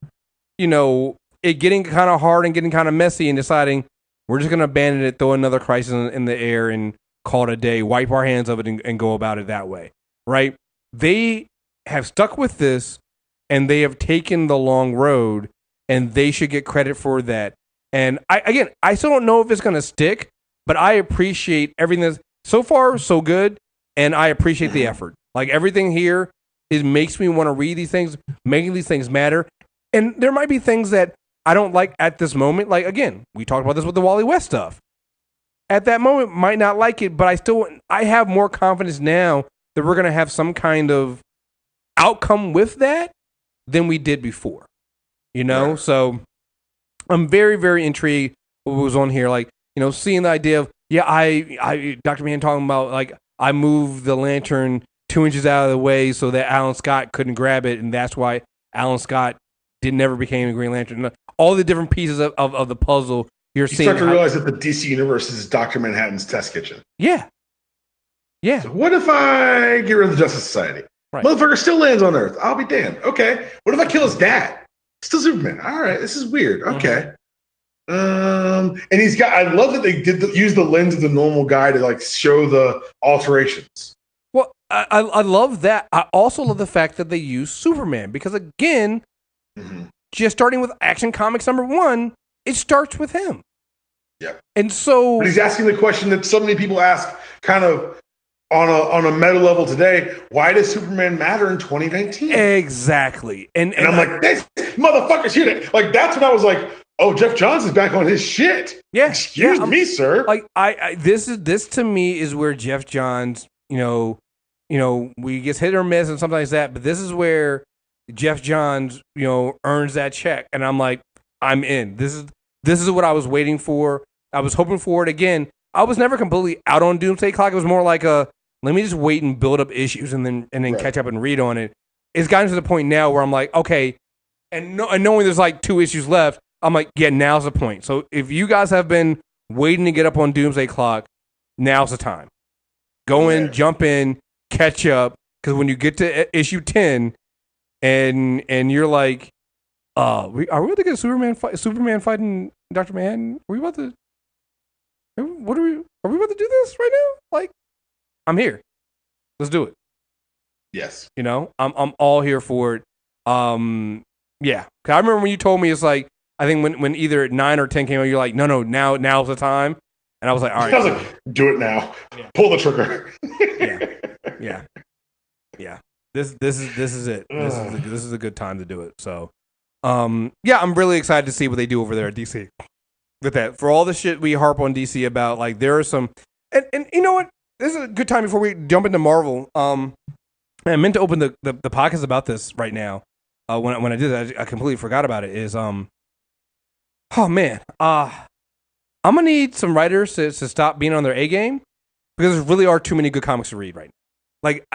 it getting kind of hard and getting kind of messy and deciding we're just going to abandon it, throw another crisis in the air and call it a day, wipe our hands of it and go about it that way, right? They have stuck with this and they have taken the long road, and they should get credit for that. And I still don't know if it's going to stick, but I appreciate everything so far so good, and I appreciate the effort. Like everything here, it makes me want to read these things, making these things matter. And there might be things that I don't like at this moment. Like again, we talked about this with the Wally West stuff. At that moment, might not like it, but I have more confidence now that we're gonna have some kind of outcome with that than we did before. You know, Yeah. so I'm very, very intrigued what was on here. Like, seeing the idea of, I Dr. Mann talking about, like, I moved the lantern 2 inches out of the way so that Alan Scott couldn't grab it, and that's why Alan Scott never became a Green Lantern. All the different pieces of the puzzle you're You seeing. start to realize that the DC universe is Dr. Manhattan's test kitchen. Yeah. Yeah. So what if I get rid of the Justice Society? Right. Motherfucker still lands on Earth. I'll be damned. Okay. What if I kill his dad? Still Superman. All right. This is weird. Okay. And he's got. I love that they use the lens of the normal guy to like show the alterations. Well, I love that. I also love the fact that they use Superman because again, just starting with Action Comics #1, it starts with him. Yeah. And so, but he's asking the question that so many people ask, kind of on a meta level today. Why does Superman matter in 2019? Exactly. And I'm like, this motherfucker's here. Like that's when I was like, oh, Jeff Johns is back on his shit. Yeah. Excuse me, sir. Like this to me is where Jeff Johns, we gets hit or miss and something like that. But this is where Jeff Johns, earns that check, and I'm like, I'm in. This is what I was waiting for. I was hoping for it again. I was never completely out on Doomsday Clock. It was more like let me just wait and build up issues and then catch up and read on it. It's gotten to the point now where I'm like, okay, and knowing there's like 2 issues left, I'm like, yeah, now's the point. So if you guys have been waiting to get up on Doomsday Clock, now's the time. Go in, jump in, catch up, because when you get to issue 10 and you're like, are we about to get Superman fighting Dr. Manhattan? Are we about to do this right now? Like, I'm here. Let's do it. Yes. I'm all here for it. Yeah. 'Cause I remember when you told me, it's like, I think when either 9 or 10 came out, you're like, no, now's the time. And I was like, all right. I was like, do it now. Yeah. Pull the trigger. Yeah. This is it. This is a good time to do it. So, yeah, I'm really excited to see what they do over there at DC with that. For all the shit we harp on DC about, like there are some, and you know what? This is a good time before we jump into Marvel. I meant to open the podcast about this right now. When I did that, I completely forgot about it. Oh man, I'm gonna need some writers to stop being on their A game because there really are too many good comics to read right now. Like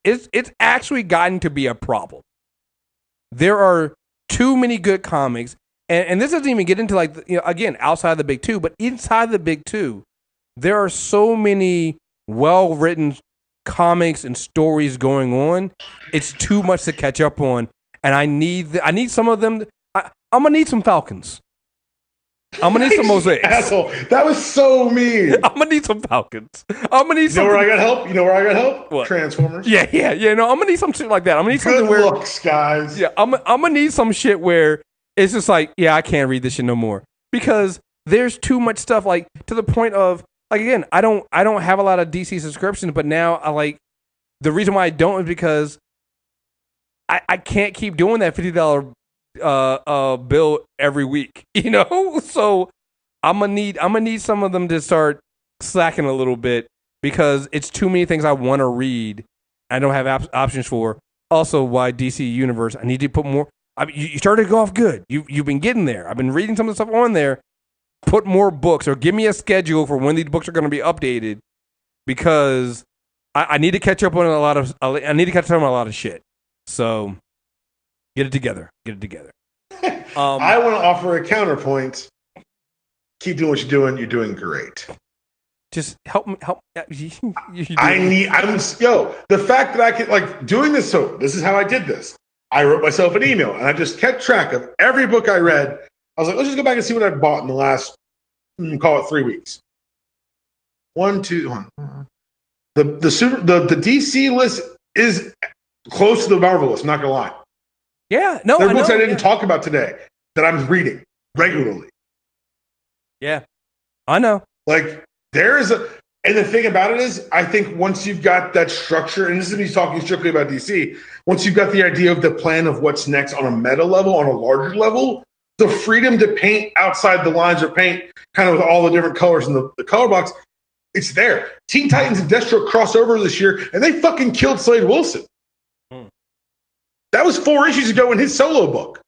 it's actually gotten to be a problem. There are too many good comics, and this doesn't even get into like again outside the big two, but inside the big two, there are so many well written comics and stories going on. It's too much to catch up on, and I need some of them. I'm gonna need some Falcons. I'm gonna need some Mosaics. Asshole, that was so mean. I'm gonna need some Falcons. I'm gonna need some. You know where I got help? What? Transformers. Yeah. No, I'm gonna need some shit like that. I'm gonna need something where. Good looks, guys. Yeah, I'm gonna need some shit where it's just like, yeah, I can't read this shit no more because there's too much stuff. Like to the point of like again, I don't have a lot of DC subscriptions, but now I like the reason why I don't is because I can't keep doing that $50 bill every week, so I'm gonna need some of them to start slacking a little bit because it's too many things I want to read I don't have options for. Also, why DC Universe, I need to put more. You started to go off good. You've been getting there. I've been reading some of the stuff on there. Put more books or give me a schedule for when these books are going to be updated because I need to catch up on a lot of shit. So get it together. I want to offer a counterpoint. Keep doing what you're doing. You're doing great. Just help me. The fact that I can like doing this. So this is how I did this. I wrote myself an email and I just kept track of every book I read. I was like, let's just go back and see what I bought in the last, call it 3 weeks. 1, 2, 1. The DC list is close to the Marvel list. I'm not gonna lie. Yeah, no, there are books I didn't talk about today that I'm reading regularly. Yeah, I know. Like there is And the thing about it is, I think once you've got that structure, and this is me talking strictly about DC, once you've got the idea of the plan of what's next on a meta level, on a larger level, the freedom to paint outside the lines or paint kind of with all the different colors in the color box, it's there. Teen Titans and Deathstroke crossover this year, and they fucking killed Slade Wilson. That was 4 issues ago in his solo book,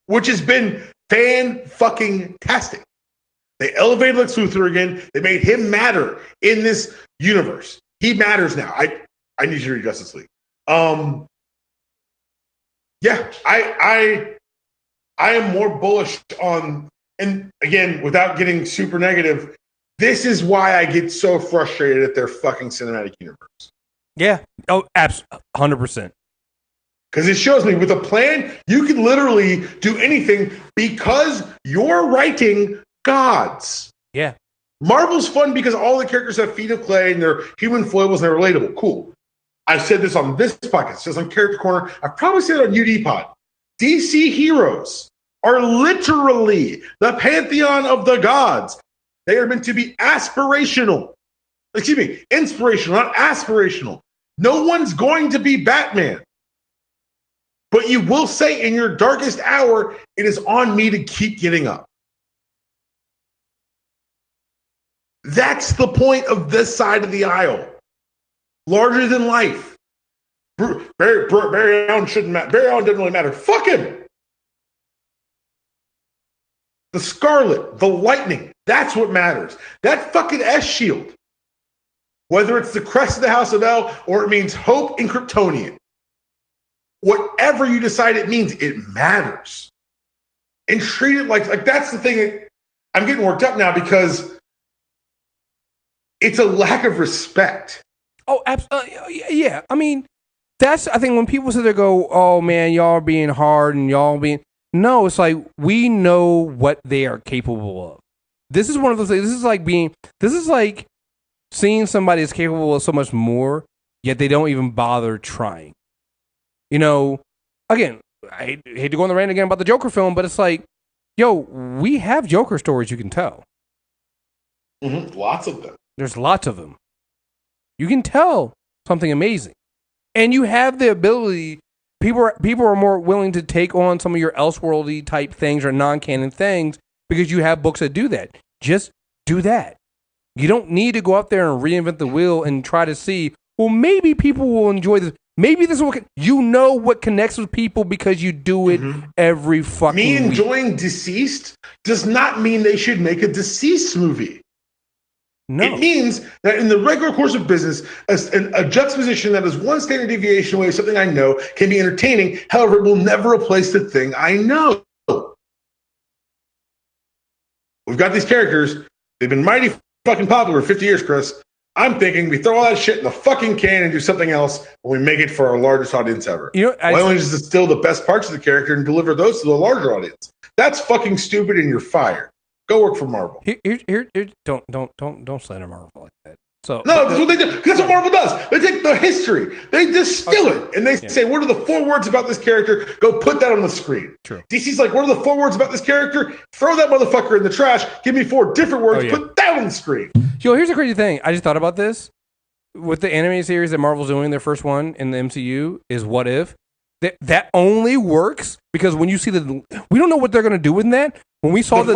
which has been fan-fucking-tastic. They elevated Lex Luthor again. They made him matter in this universe. He matters now. I need you to read Justice League. Yeah, I am more bullish on, and again, without getting super negative, this is why I get so frustrated at their fucking cinematic universe. Yeah. Oh, absolutely. 100%. Because it shows me with a plan, you can literally do anything because you're writing gods. Yeah. Marvel's fun because all the characters have feet of clay and they're human foibles and they're relatable. Cool. I've said this on this podcast, just on Character Corner. I've probably said it on UD Pod. DC heroes are literally the pantheon of the gods. They are meant to be aspirational. Excuse me, inspirational, not aspirational. No one's going to be Batman. But you will say in your darkest hour, it is on me to keep getting up. That's the point of this side of the aisle. Larger than life. Barry Allen shouldn't matter. Barry Allen doesn't really matter. Fuck him. The Scarlet, the Lightning, that's what matters. That fucking S-Shield. Whether it's the crest of the House of L or it means hope in Kryptonian. Whatever you decide it means, it matters. And treat it like that's the thing. I'm getting worked up now because it's a lack of respect. Oh, absolutely. Yeah. I mean, I think when people sit there go, oh man, y'all are being hard and y'all being, no, it's like, we know what they are capable of. This is one of those things. This is like seeing somebody is capable of so much more, yet they don't even bother trying. You know, again, I hate to go on the rant again about the Joker film, but it's like, yo, we have Joker stories you can tell. Mm-hmm. Lots of them. There's lots of them. You can tell something amazing. And you have the ability, people are more willing to take on some of your Elseworldy type things or non-canon things because you have books that do that. Just do that. You don't need to go out there and reinvent the wheel and try to see, well, maybe people will enjoy this. Maybe this is what you know what connects with people because you do it every fucking week. Me week. Enjoying Deceased does not mean they should make a Deceased movie. No. It means that in the regular course of business, a juxtaposition that is one standard deviation away of something I know can be entertaining. However, it will never replace the thing I know. We've got these characters. They've been mighty fucking popular for 50 years, Chris. I'm thinking we throw all that shit in the fucking can and do something else when we make it for our largest audience ever. You know, why don't we just distill the best parts of the character and deliver those to the larger audience? That's fucking stupid and you're fired. Go work for Marvel. Don't slander Marvel like that. So no, that's what they do. That's what Marvel does. They take the history, they distill it, and they say, "What are the 4 words about this character? Go put that on the screen." True. DC's like, "What are the 4 words about this character? Throw that motherfucker in the trash. Give me 4 different words. Put that on the screen." Yo, here's a crazy thing. I just thought about this with the anime series that Marvel's doing. Their first one in the MCU is What If. That only works because when you see we don't know what they're going to do with that. When we saw the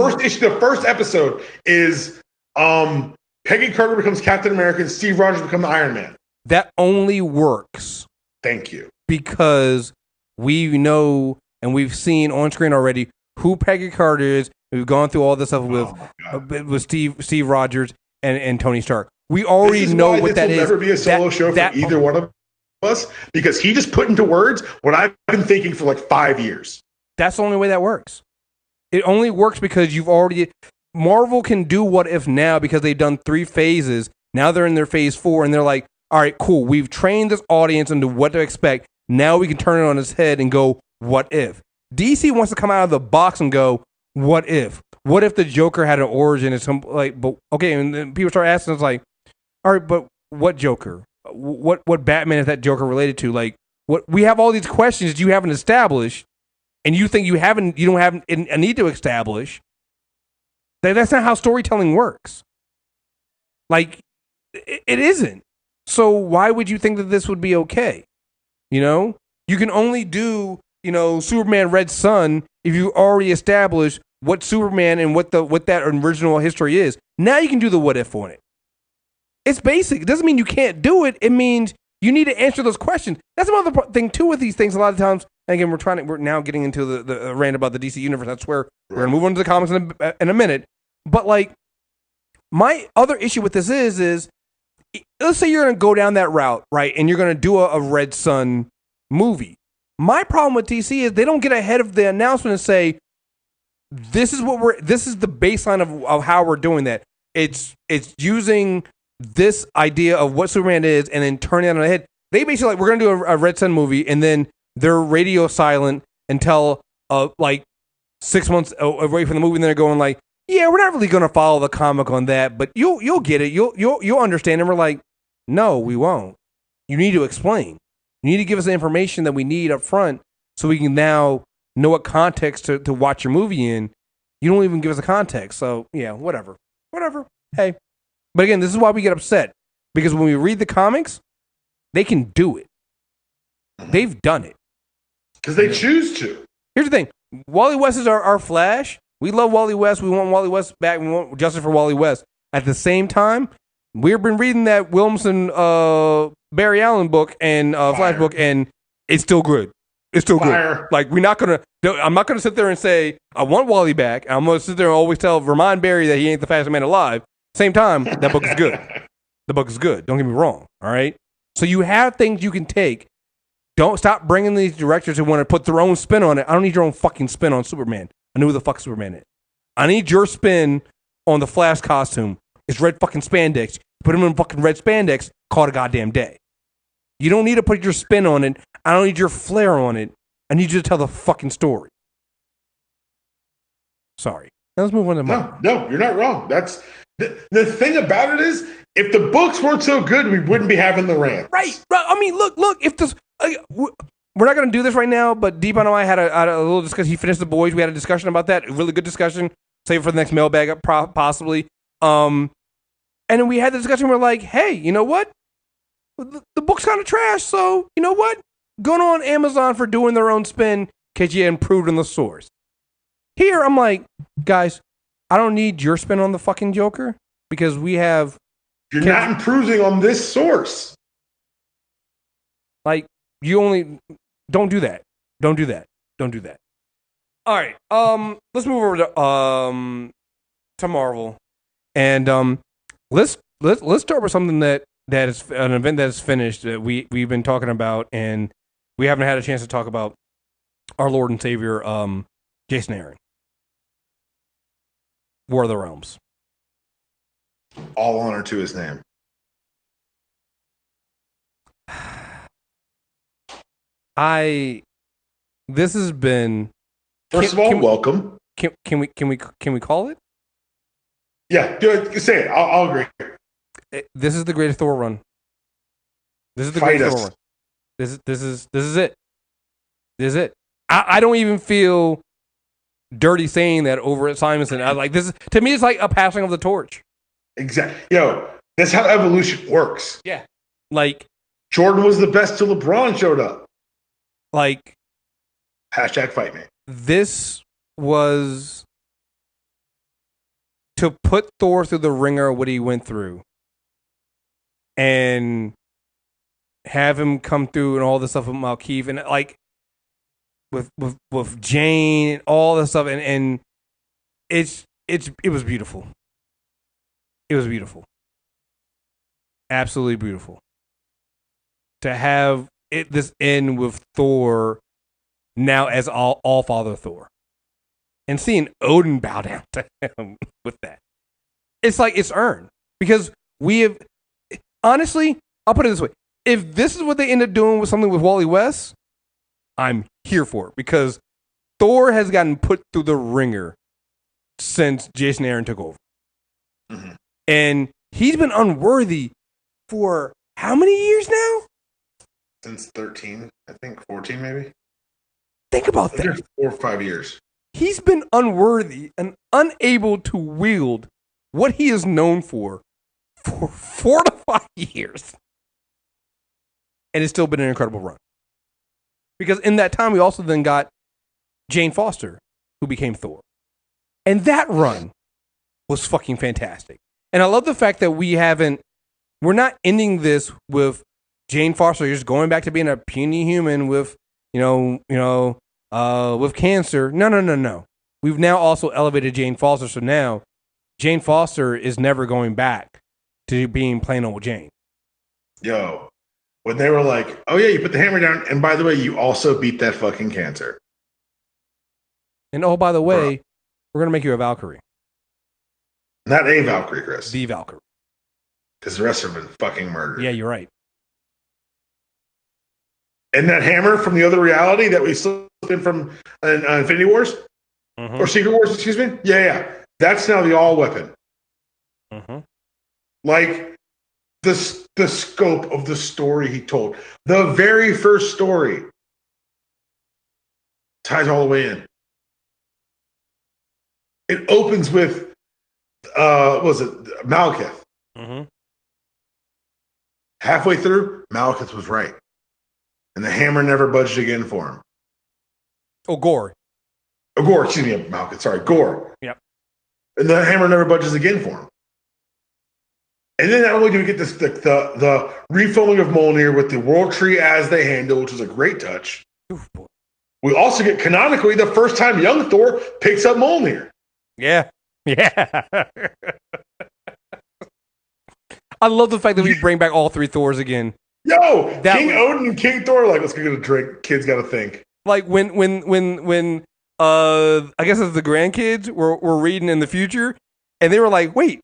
first episode is Peggy Carter becomes Captain America and Steve Rogers becomes Iron Man. That only works. Thank you. Because we know and we've seen on screen already who Peggy Carter is. We've gone through all this stuff with Steve Rogers and Tony Stark. We already know what that is. This will never be a solo show for either one of us because he just put into words what I've been thinking for like 5 years. That's the only way that works. It only works because Marvel can do What If now because they've done 3 phases. Now they're in their phase 4 and they're like, all right, cool. We've trained this audience into what to expect. Now we can turn it on its head and go, what if? DC wants to come out of the box and go, what if? What if the Joker had an origin and and then people start asking us like, all right, but what Joker? What Batman is that Joker related to? Like, what we have all these questions that you haven't established. And you think you don't have a need to establish. That's not how storytelling works. Like, it isn't. So why would you think that this would be okay? You know, you can only do, Superman Red Sun if you already established what Superman and what that original history is. Now you can do the what if on it. It's basic. It doesn't mean you can't do it. It means you need to answer those questions. That's another thing too with these things. A lot of times, and again, we're now getting into the rant about the DC universe. That's where we're gonna move on to the comics in a minute. But like, my other issue with this is let's say you're gonna go down that route, right? And you're gonna do a Red Sun movie. My problem with DC is they don't get ahead of the announcement and say, this is the baseline of how we're doing that. It's using this idea of what Superman is and then turning it on the head. They basically like, we're going to do a Red Sun movie, and then they're radio silent until like 6 months away from the movie, and they're going like, yeah, we're not really going to follow the comic on that, but you'll get it. You'll understand. And we're like, no, we won't. You need to explain. You need to give us the information that we need up front so we can now know what context to watch your movie in. You don't even give us a context. So, yeah, whatever. Hey. But again, this is why we get upset. Because when we read the comics, they can do it. They've done it. Because they choose to. Here's the thing. Wally West is our Flash. We love Wally West. We want Wally West back. We want justice for Wally West. At the same time, we've been reading that Williamson Barry Allen book and Flash book, and it's still good. It's still good. Like, I'm not gonna sit there and say I want Wally back. I'm gonna sit there and always remind Barry that he ain't the fastest man alive. Same time, that book is good. The book is good. Don't get me wrong. All right. So you have things you can take. Don't stop bringing these directors who want to put their own spin on it. I don't need your own fucking spin on Superman. I know who the fuck Superman is. I need your spin on the Flash costume. It's red fucking spandex. Put him in fucking red spandex. Call it a goddamn day. You don't need to put your spin on it. I don't need your flair on it. I need you to tell the fucking story. Sorry. Now let's move on to No, you're not wrong. That's the thing about it is, if the books weren't so good, we wouldn't be having the rant. Right. I mean, look. If this, we're not going to do this right now. But Dpalm and I had a little discussion. He finished The Boys. We had a discussion about that. A really good discussion. Save it for the next mailbag, possibly. And then we had the discussion. We're like, hey, you know what? The book's kind of trash. So you know what? Going on Amazon for doing their own spin because you improved on the source. Here, I'm like, guys, I don't need your spin on the fucking Joker because we have. You're not improving on this source. Like, you only don't do that. Don't do that. All right. Let's move over to Marvel, and let's start with something that is an event that is finished that we've been talking about, and we haven't had a chance to talk about our Lord and Savior, Jason Aaron. War of the Realms. All honor to his name. This has been. First of all, welcome. Can we call it? Yeah, do it. Say it. I'll agree. This is the greatest Thor run. This is the greatest Thor run. This is it. This is it. I don't even feel dirty saying that over at Simonson. I like this. To me, it's like a passing of the torch. Exactly. That's how evolution works. Yeah. Like, Jordan was the best till LeBron showed up. Like, #fight me. This was to put Thor through the ringer of what he went through and have him come through and all this stuff with Malkeith and like with Jane and all this stuff and it was beautiful. It was beautiful. Absolutely beautiful. To have this end with Thor now as all Father Thor. And seeing Odin bow down to him with that. It's like it's earned. Because we have honestly, I'll put it this way. If this is what they end up doing with something with Wally West, I'm here for it. Because Thor has gotten put through the ringer since Jason Aaron took over. Mm-hmm. And he's been unworthy for how many years now? Since 13, I think 14 maybe. Think about that. 4 or 5 years. He's been unworthy and unable to wield what he is known for for 4 to 5 years. And it's still been an incredible run. Because in that time, we also then got Jane Foster, who became Thor. And that run was fucking fantastic. And I love the fact that we're not ending this with Jane Foster just going back to being a puny human with, with cancer. No. We've now also elevated Jane Foster. So now Jane Foster is never going back to being plain old Jane. Yo, when they were like, oh yeah, you put the hammer down, and by the way, you also beat that fucking cancer. And oh, by the way, we're going to make you a Valkyrie. Not a Valkyrie, Chris. The Valkyrie. Because the rest have been fucking murdered. Yeah, you're right. And that hammer from the other reality that we slipped in from Infinity Wars? Mm-hmm. Or Secret Wars, excuse me? Yeah. That's now the all weapon. Mm-hmm. Like, the scope of the story he told. The very first story ties all the way in. It opens with, what was it? Malekith. Mm-hmm. Halfway through, Malekith was right. And the hammer never budged again for him. Oh, Gore. Oh, Gore, excuse me, Malekith. Sorry, Gore. Yep. And the hammer never budges again for him. And then not only do we get this the refilming of Mjolnir with the World Tree as they handle, which is a great touch. Oof, boy. We also get canonically the first time young Thor picks up Mjolnir. Yeah. I love the fact that we bring back all 3 Thors again. Yo, King Odin and King Thor, like, let's go get a drink. Kids got to think. Like when I guess it's the grandkids were reading in the future, and they were like, wait,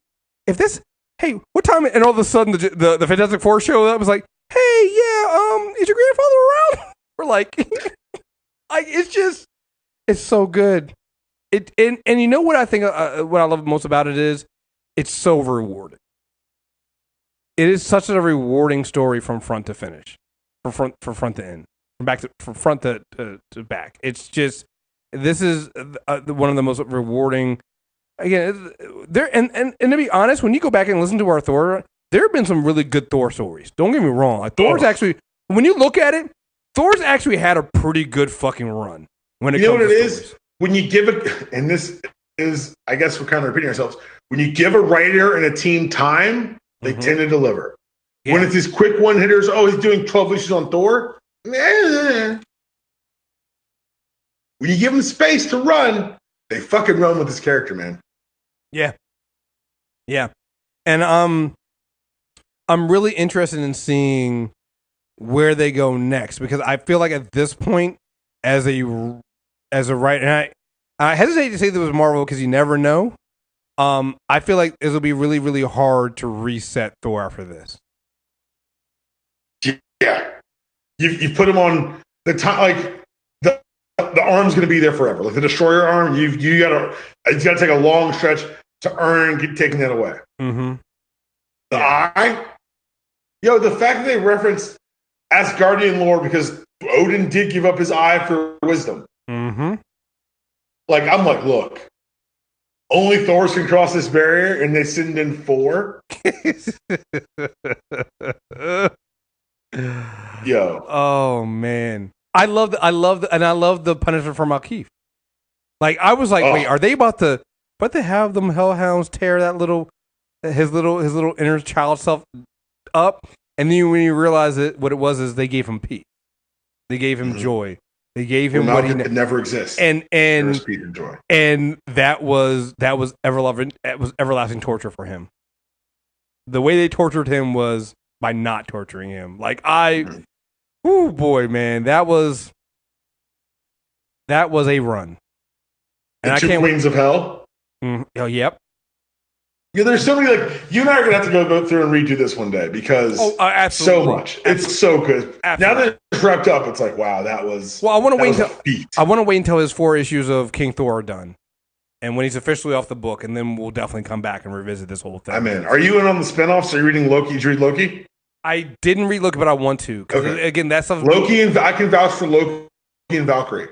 hey, what time? And all of a sudden the Fantastic Four showed up. Was like, hey, yeah, is your grandfather around? We're like, it's so good. And you know what I think? What I love most about it is, it's so rewarding. It is such a rewarding story from front to finish, from front to end, from front to back. It's just, this is one of the most rewarding. Again, and to be honest, when you go back and listen to our Thor, there have been some really good Thor stories. Don't get me wrong. Like, Thor's actually, when you look at it, Thor's actually had a pretty good fucking run. When it comes to stories. When you give it, and this is, I guess we're kind of repeating ourselves. When you give a writer and a team time, they tend to deliver. Yeah. When it's these quick one hitters, oh, he's doing 12 issues on Thor. When you give them space to run, they fucking run with this character, man. Yeah. And I'm really interested in seeing where they go next, because I feel like at this point, as a writer, and I hesitate to say that it was Marvel because you never know. I feel like it'll be really, really hard to reset Thor after this. Yeah, you put him on the time, like the arm's going to be there forever. Like the Destroyer arm, it's got to take a long stretch to earn taking that away. Mm-hmm. The eye, the fact that they referenced Asgardian lore because Odin did give up his eye for wisdom. Mm-hmm. Like, I'm like, look. Only Thors can cross this barrier, and they send in 4. Yo. Oh man, I love the punishment for Malkeith. Like, I was like, wait, are they about to have them hellhounds tear that his little inner child self up? And then when you realize what it was is they gave him peace, they gave him joy. They gave him what he could never exist. And joy. And that was everlasting torture for him. The way they tortured him was by not torturing him. Like, oh boy, man, that was a run. And I can't Wings of Hell. Oh, yep. Yeah, there's so many, like, you and I are gonna have to go through and redo this one day because so much. It's so good. Absolutely. Now that it's wrapped up, it's like, wow, that was. Well, I want to wait until his 4 issues of King Thor are done, and when he's officially off the book, and then we'll definitely come back and revisit this whole thing. I'm in. Are you in on the spinoffs? Are you reading Loki? Did you read Loki? I didn't read Loki, but I want to. Because again, that's something. Loki, and I can vouch for Loki and Valkyrie.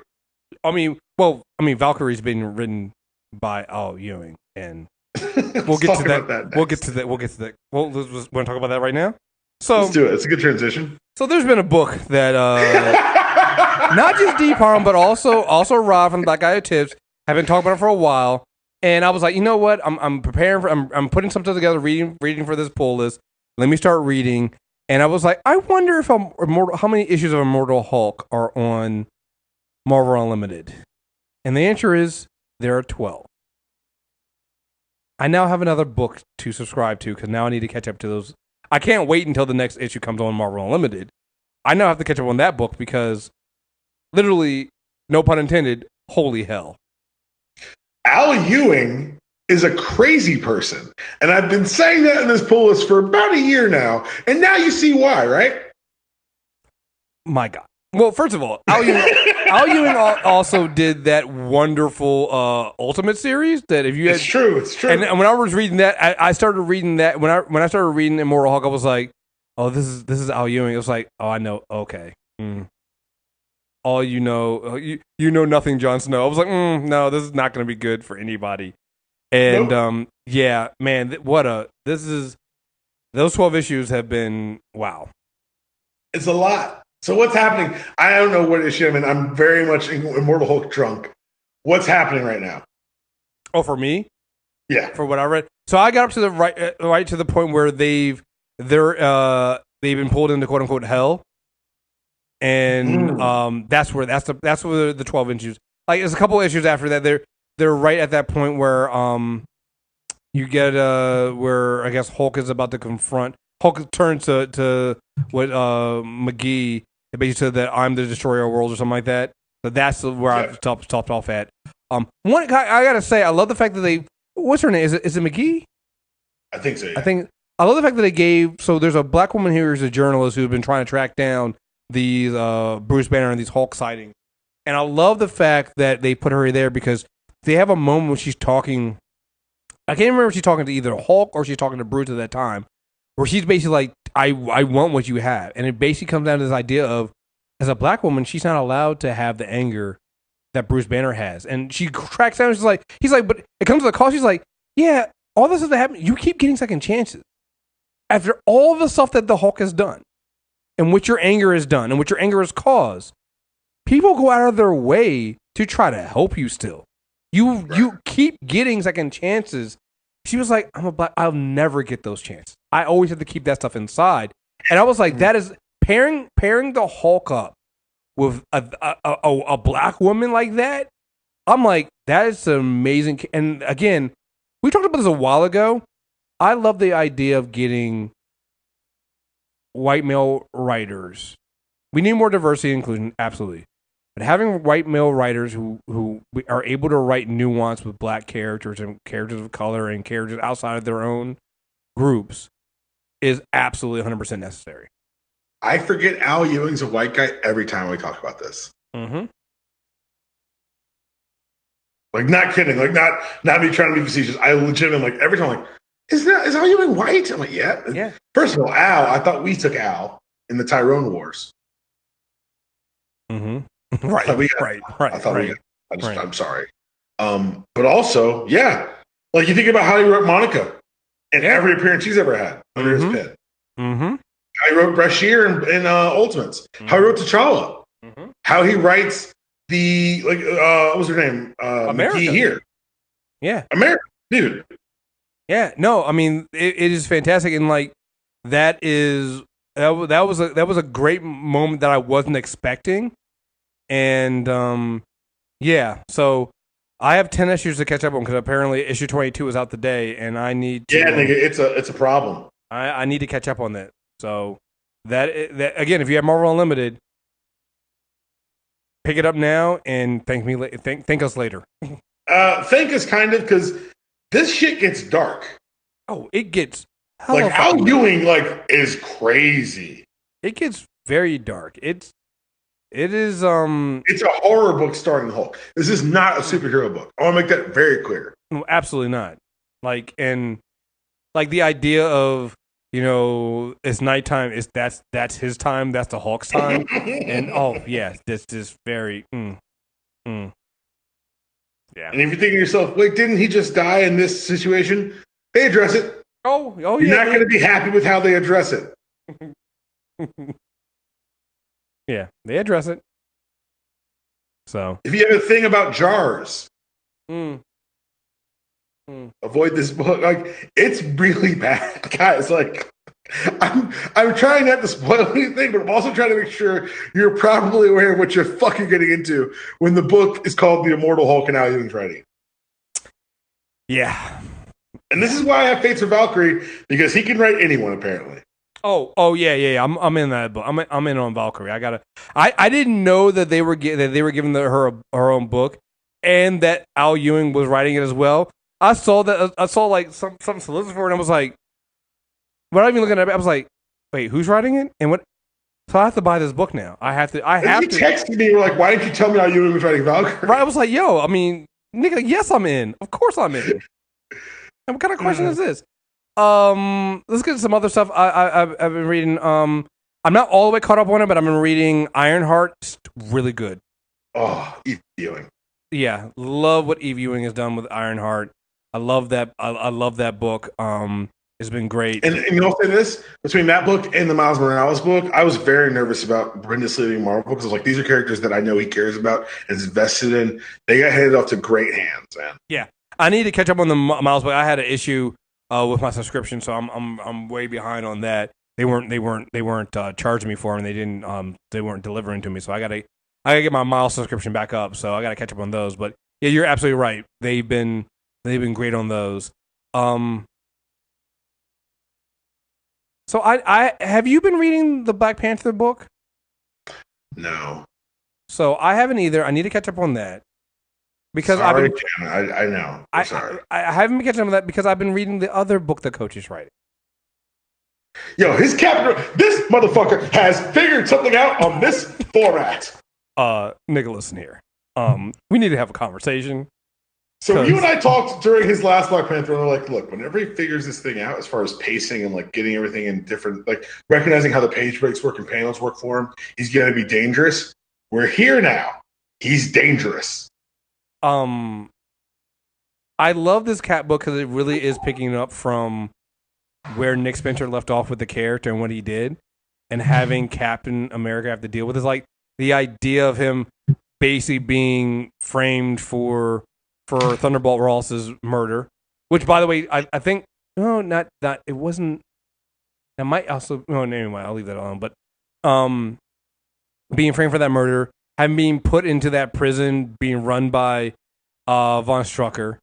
Valkyrie's been written by Ewing and We'll get to that. We'll get to that. Well, let's want to talk about that right now. So let's do it. It's a good transition. So there's been a book that not just Dpalm, but also Rob from Black Guy Who Tips have been talking about it for a while. And I was like, you know what? I'm preparing for. I'm putting something together, reading for this pull list. Let me start reading. And I was like, I wonder if how many issues of Immortal Hulk are on Marvel Unlimited. And the answer is there are 12. I now have another book to subscribe to because now I need to catch up to those. I can't wait until the next issue comes on Marvel Unlimited. I now have to catch up on that book because, literally, no pun intended, holy hell. Al Ewing is a crazy person. And I've been saying that in this pull list for about a year now. And now you see why, right? My God. Well, first of all, Al Ewing also did that wonderful Ultimate series that if you had, it's true. And when I was reading that, I started reading that when I started reading Immortal Hulk, I was like, oh, this is Al Ewing. It was like, oh, I know. Okay. All you know, you know nothing, Jon Snow. I was like, no, this is not going to be good for anybody. And nope. Yeah, man, those 12 issues have been wow. It's a lot. So what's happening? I don't know what issue I'm in. I'm very much Immortal Hulk drunk. What's happening right now? Oh, for me? Yeah. For what I read. So I got up to the right to the point where they've been pulled into quote unquote hell. And that's where the 12 issues. Like there's a couple issues after that. They're right at that point where you get where I guess Hulk is about to confront. Hulk turns to what McGee basically said that I'm the destroyer of worlds or something like that. So that's where I've topped off at. One guy I gotta say I love the fact that they what's her name is it McGee? I think so. Yeah. I love the fact that they gave so there's a black woman here who's a journalist who's been trying to track down these Bruce Banner and these Hulk sightings, and I love the fact that they put her there because they have a moment when she's talking. I can't remember if she's talking to either Hulk or she's talking to Bruce at that time, where she's basically like, I want what you have. And it basically comes down to this idea of, as a black woman, she's not allowed to have the anger that Bruce Banner has. And she tracks down, he's like, but it comes to the call, she's like, yeah, all this stuff that happened, you keep getting second chances. After all the stuff that the Hulk has done, and what your anger has done, and what your anger has caused, people go out of their way to try to help you still. You keep getting second chances. She was like, I'll never get those chances. I always have to keep that stuff inside. And I was like, that is pairing the Hulk up with a black woman like that. I'm like, that is amazing. And again, we talked about this a while ago. I love the idea of getting white male writers. We need more diversity and inclusion, absolutely. But having white male writers who are able to write nuance with black characters and characters of color and characters outside of their own groups is absolutely 100% necessary. I forget Al Ewing's a white guy every time we talk about this. Mm-hmm. Like, not kidding. Like, not me trying to be facetious. I legitimately, like, every time, like, is Al Ewing white? I'm like, yeah. First of all, Al, I thought we took Al in the Tyrone Wars. Mm-hmm. Right. I'm sorry. But also, yeah. Like, you think about how he wrote Monica in every appearance he's ever had under his pen. Mm-hmm. How he wrote Brashear in Ultimates. Mm-hmm. How he wrote T'Challa. Mm-hmm. How he writes the, like, what was her name? America. McGee here. Yeah. America. Dude. Yeah. No, I mean, it is fantastic. And, like, that was a great moment that I wasn't expecting. And, yeah. So I have 10 issues to catch up on because apparently issue 22 is out today and I need to. Yeah, nigga, it's a problem. I need to catch up on that. So that again, if you have Marvel Unlimited, pick it up now and thank us later. Thank us kind of because this shit gets dark. Oh, it gets like Al Ewing is crazy. It gets very dark. It is it's a horror book starring Hulk. This is not a superhero book. I want to make that very clear. No, absolutely not. Like the idea of, you know, it's nighttime, that's his time, that's the Hulk's time. And this is very Yeah. And if you're thinking to yourself, wait, didn't he just die in this situation? They address it. Oh, You're yeah. not going to be happy with how they address it. Yeah, they address it. So if you have a thing about jars, avoid this book. Like, it's really bad, guys. Like, I'm trying not to spoil anything, but I'm also trying to make sure you're probably aware of what you're fucking getting into when the book is called The Immortal Hulk and Al Ewing's writing. Yeah. And this is why I have faith for Valkyrie, because he can write anyone, apparently. Oh yeah. I'm in that book. I'm in on Valkyrie. I didn't know that they were giving her own book, and that Al Ewing was writing it as well. I saw like something solicited for it, and I was like, without even looking at it, I was like, wait, who's writing it? And what? So I have to buy this book now. I have to. You texted me, you were like, why didn't you tell me Al Ewing was writing Valkyrie? Right. I was like, yo, I mean, nigga, yes, I'm in. Of course I'm in. And what kind of question is this? Let's get to some other stuff. I've been reading. I'm not all the way caught up on it, but I've been reading Ironheart. It's really good. Oh, Eve Ewing. Yeah, love what Eve Ewing has done with Ironheart. I love that. I love that book. It's been great. And I'll say this, between that book and the Miles Morales book, I was very nervous about Bendis leaving Marvel because I was like, these are characters that I know he cares about and is invested in. They got handed off to great hands, man. Yeah, I need to catch up on the Miles book. I had an issue with my subscription, so I'm way behind on that. They weren't charging me for them. They weren't delivering to me, so I gotta get my Miles subscription back up. So I gotta catch up on those. But yeah, you're absolutely right. They've been great on those. So I have you been reading the Black Panther book? No. So I haven't either. I need to catch up on that. Because sorry, I know. I'm sorry. I haven't been catching up on that because I've been reading the other book the coach is writing. Yo, this motherfucker has figured something out on this format. Nigga, listen here. We need to have a conversation. So you and I talked during his last Black Panther, and we're like, look, whenever he figures this thing out as far as pacing and like getting everything in different, like recognizing how the page breaks work and panels work for him, he's going to be dangerous. We're here now. He's dangerous. I love this Cap book because it really is picking up from where Nick Spencer left off with the character and what he did, and having Captain America have to deal with it. It's like the idea of him basically being framed for Thunderbolt Ross's murder, which, by the way, I think not it wasn't. That might also anyway. I'll leave that alone. But being framed for that murder, having been put into that prison, being run by Von Strucker.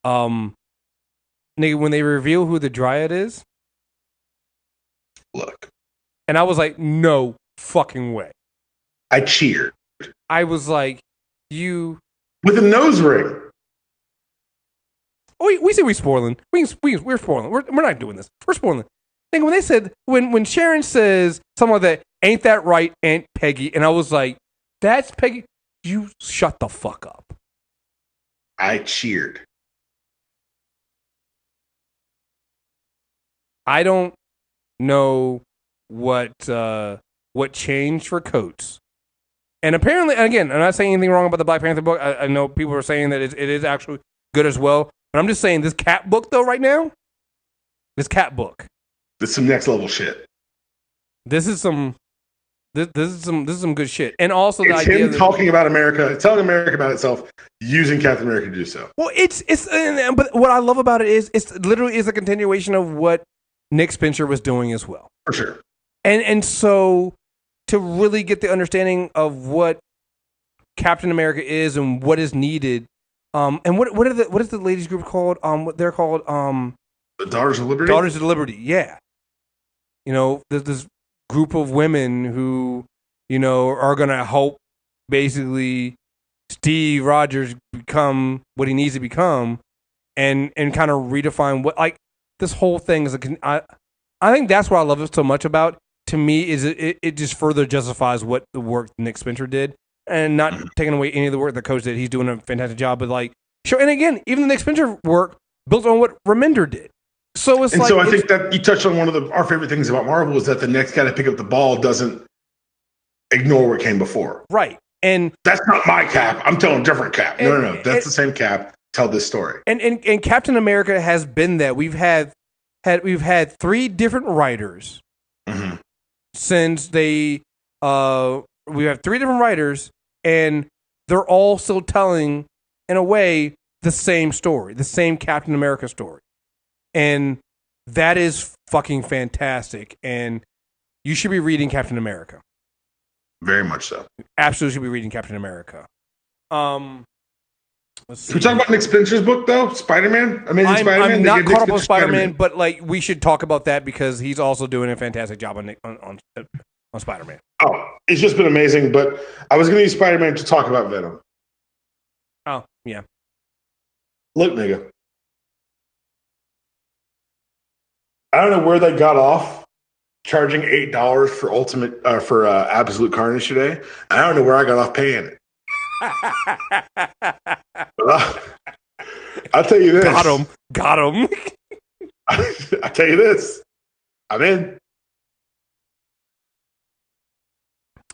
Nigga, when they reveal who the Dryad is, look, and I was like, no fucking way. I cheered. I was like, you with a nose ring. Oh, we say we're spoiling. We're spoiling. We're not doing this. We're spoiling. Nigga, when they said when Sharon says something like that, ain't that right, Aunt Peggy? And I was like, that's Peggy. You shut the fuck up. I cheered. I don't know what changed for Coates. And apparently, again, I'm not saying anything wrong about the Black Panther book. I know people are saying that it is actually good as well. But I'm just saying, this Cap book, though, right now, this Cap book. This is some next level shit. This is some good shit. And also the it's idea him talking about America, telling America about itself, using Captain America to do so. Well, but what I love about it is it's literally is a continuation of what Nick Spencer was doing as well. For sure. And so to really get the understanding of what Captain America is and what is needed, and what is the ladies group called? What they're called? The Daughters of Liberty. Daughters of Liberty. Yeah. There's this group of women who, are going to help basically Steve Rogers become what he needs to become, and kind of redefine what this whole thing is. I think that's what I love it so much about. To me, is it just further justifies what the work Nick Spencer did, and not taking away any of the work the coach did. He's doing a fantastic job, but sure. And again, even the Nick Spencer work built on what Remender did. So I think that you touched on one of our favorite things about Marvel is that the next guy to pick up the ball doesn't ignore what came before. Right. And that's not my Cap. I'm telling different Cap. No. That's the same Cap. Tell this story. And Captain America has been that. We've had 3 different writers since they. We have 3 different writers, and they're all still telling, in a way, the same story, the same Captain America story, and that is fucking fantastic. And you should be reading Captain America. Very much so. Absolutely should be reading Captain America. Let's see. Can we talk about Nick Spencer's book, though? Spider-Man? Amazing Spider-Man? I'm not caught up on Spider-Man, but like we should talk about that because he's also doing a fantastic job on Spider-Man. Oh, it's just been amazing, but I was going to use Spider-Man to talk about Venom. Oh, yeah. Look, nigga. I don't know where they got off charging $8 for Absolute Carnage today. I don't know where I got off paying it. I'll tell you this. Got him. I'll tell you this. I'm in.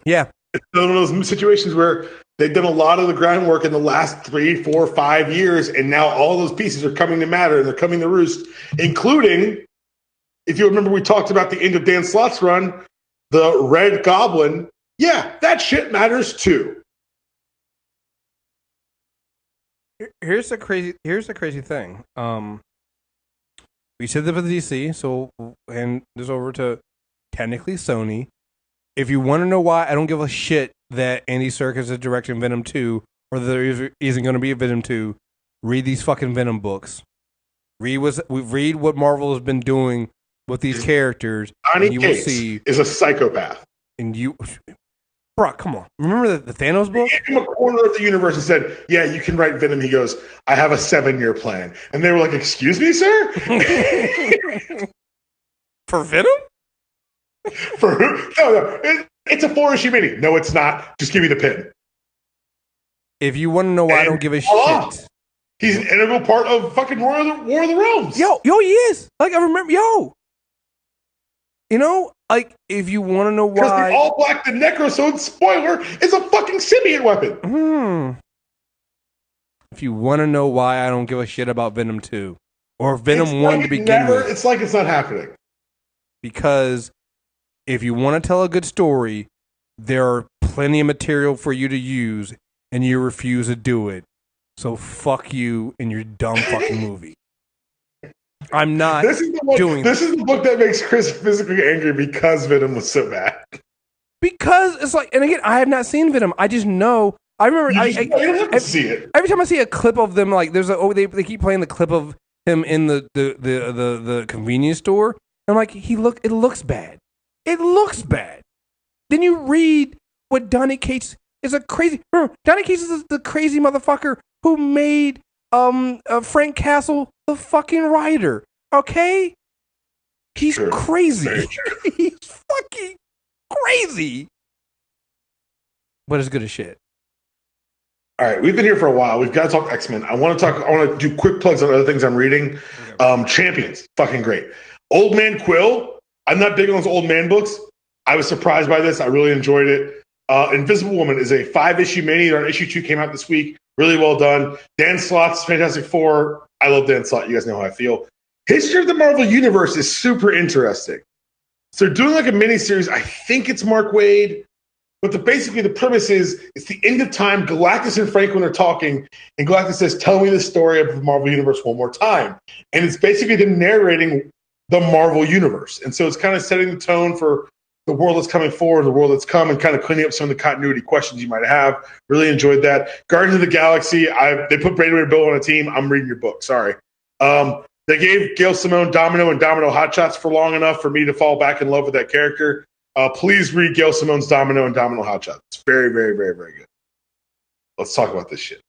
Yeah. It's one of those situations where they've done a lot of the groundwork in the last 3, 4, 5 years, and now all those pieces are coming to matter and they're coming to roost, including, if you remember, we talked about the end of Dan Slott's run, the Red Goblin. Yeah, that shit matters too. Here's the crazy thing. We said that for the DC, so hand this over to technically Sony. If you want to know why I don't give a shit that Andy Serkis is directing Venom 2 or that there isn't going to be a Venom 2, read these fucking Venom books. Read what Marvel has been doing with these characters. Johnny Cage is a psychopath. And you... Bro, come on. Remember the Thanos book? He gave him a corner of the universe and said, yeah, you can write Venom. He goes, I have a 7-year plan. And they were like, excuse me, sir? For Venom? For who? No. It's a 4-issue mini. No, it's not. Just give me the pin. If you want to know why I don't give a shit. He's an integral part of fucking War of the Realms. Yo, he is. Like, I remember, You know, like, if you want to know why... Because the all-black, the Necrosword, spoiler, is a fucking symbiote weapon. If you want to know why I don't give a shit about Venom 2, or Venom 1 to begin with... It's like it's not happening. Because if you want to tell a good story, there are plenty of material for you to use, and you refuse to do it. So fuck you and your dumb fucking movie. I'm not doing this. This is the book that makes Chris physically angry because Venom was so bad. Because it's like, and again, I have not seen Venom. I just know. I remember. You don't have to see it. Every time I see a clip of them, like they keep playing the clip of him in the convenience store. I'm like, it looks bad. It looks bad. Then you read what Donny Cates is a crazy. Remember, Donny Cates is the crazy motherfucker who made Frank Castle the fucking writer. Okay, he's crazy. He's fucking crazy. But it's good as shit. All right, we've been here for a while. We've got to talk X-Men. I want to do quick plugs on other things I'm reading. Champions, fucking great. Old Man Quill. I'm not big on those old man books. I was surprised by this. I really enjoyed it. Invisible Woman is a 5-issue mini. Issue 2 came out this week. Really well done. Dan Slott's Fantastic Four. I love Dan Slott. You guys know how I feel. History of the Marvel Universe is super interesting. So they're doing like a mini-series. I think it's Mark Waid. But basically the premise is it's the end of time. Galactus and Franklin are talking. And Galactus says, tell me the story of the Marvel Universe one more time. And it's basically them narrating the Marvel Universe. And so it's kind of setting the tone for the world that's coming forward, the world that's come, and kind of cleaning up some of the continuity questions you might have. Really enjoyed that. Guardians of the Galaxy, they put Brady Bill on a team. I'm reading your book. Sorry. They gave Gail Simone Domino and Domino Hotshots for long enough for me to fall back in love with that character. Please read Gail Simone's Domino and Domino Hotshots. It's very, very, very, very good. Let's talk about this shit.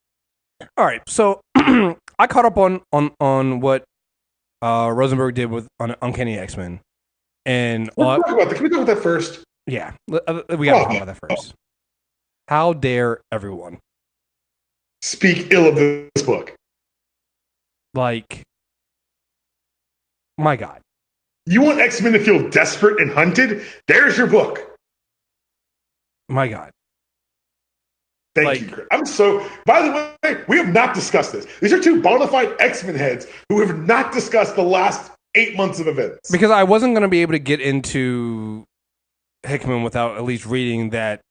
All right. So I caught up on what Rosenberg did with on Uncanny X-Men. And can we talk about that first? Yeah, we got to talk about that first. How dare everyone speak ill of this book? Like, my God. You want X-Men to feel desperate and hunted? There's your book. My God. Thank you, Chris. By the way, we have not discussed this. These are two bona fide X-Men heads who have not discussed the last 8 months of events. Because I wasn't going to be able to get into Hickman without at least reading that.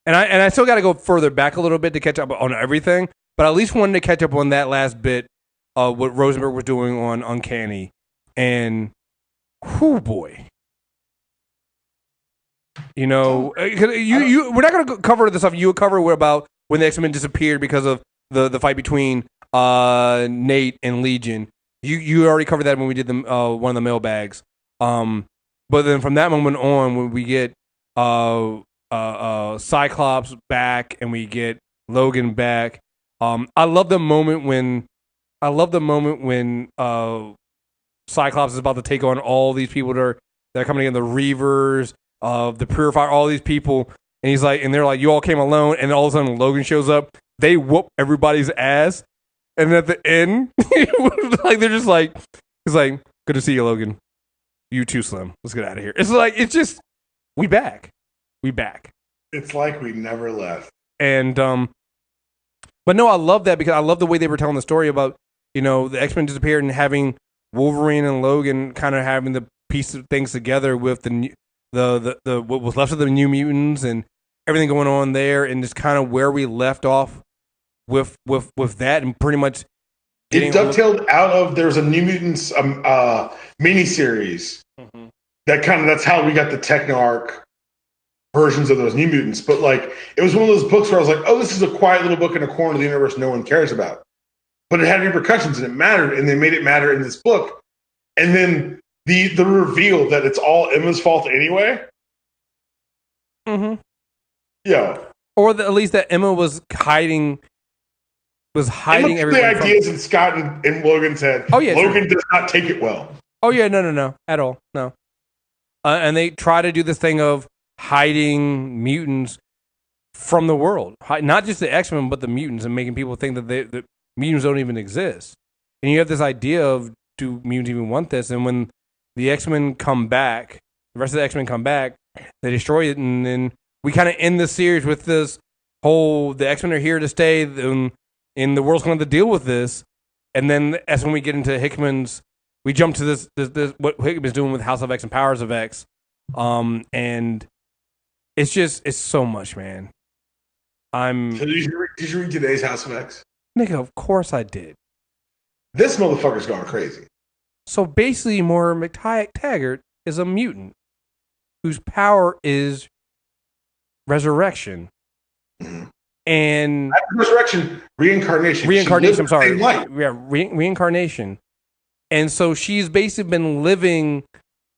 And I still got to go further back a little bit to catch up on everything, but I at least wanted to catch up on that last bit of what Rosenberg was doing on Uncanny. And, whoo boy. You know, we're not going to cover this stuff. You would cover about when the X-Men disappeared because of the fight between Nate and Legion. You already covered that when we did the one of the mailbags. But then from that moment on, when we get Cyclops back and we get Logan back, I love the moment when Cyclops is about to take on all these people that are coming in, the Reavers, the Purifier, all these people, and he's like, and they're like, you all came alone, and all of a sudden Logan shows up. They whoop everybody's ass, and at the end, like they're just like, he's like, good to see you, Logan. You too, Slim. Let's get out of here. It's like, it's just, we back. It's like we never left. And but no, I love that because I love the way they were telling the story about, you know, the X-Men disappeared and having Wolverine and Logan kind of having the piece of things together with the what was left of the New Mutants and everything going on there, and just kind of where we left off with that, and pretty much it dovetailed out of there's a New Mutants miniseries that's how we got the Technarch versions of those New Mutants. But like, it was one of those books where I was like, oh, this is a quiet little book in a corner of the universe no one cares about, but it had repercussions and it mattered, and they made it matter in this book. And then the reveal that it's all Emma's fault anyway. Yeah. Or at least that Emma was hiding everything. The ideas in Scott and Logan's head. Oh yeah, Logan does not take it well. Oh yeah, no, at all, no. And they try to do this thing of hiding mutants from the world, not just the X-Men, but the mutants, and making people think that the mutants don't even exist. And you have this idea of, do mutants even want this? And when the X-Men come back, the rest of the X-Men come back, they destroy it, and then we kind of end the series with this whole, the X-Men are here to stay, and the world's going to have to deal with this. And then as when we get into Hickman's, we jump to this what Hickman's doing with House of X and Powers of X. And it's so much, man. So did you read today's House of X? Nigga, of course I did. This motherfucker's gone crazy. So basically, Moira McTaggart is a mutant whose power is resurrection. And resurrection, reincarnation. I'm sorry. Yeah, reincarnation. And so she's basically been living.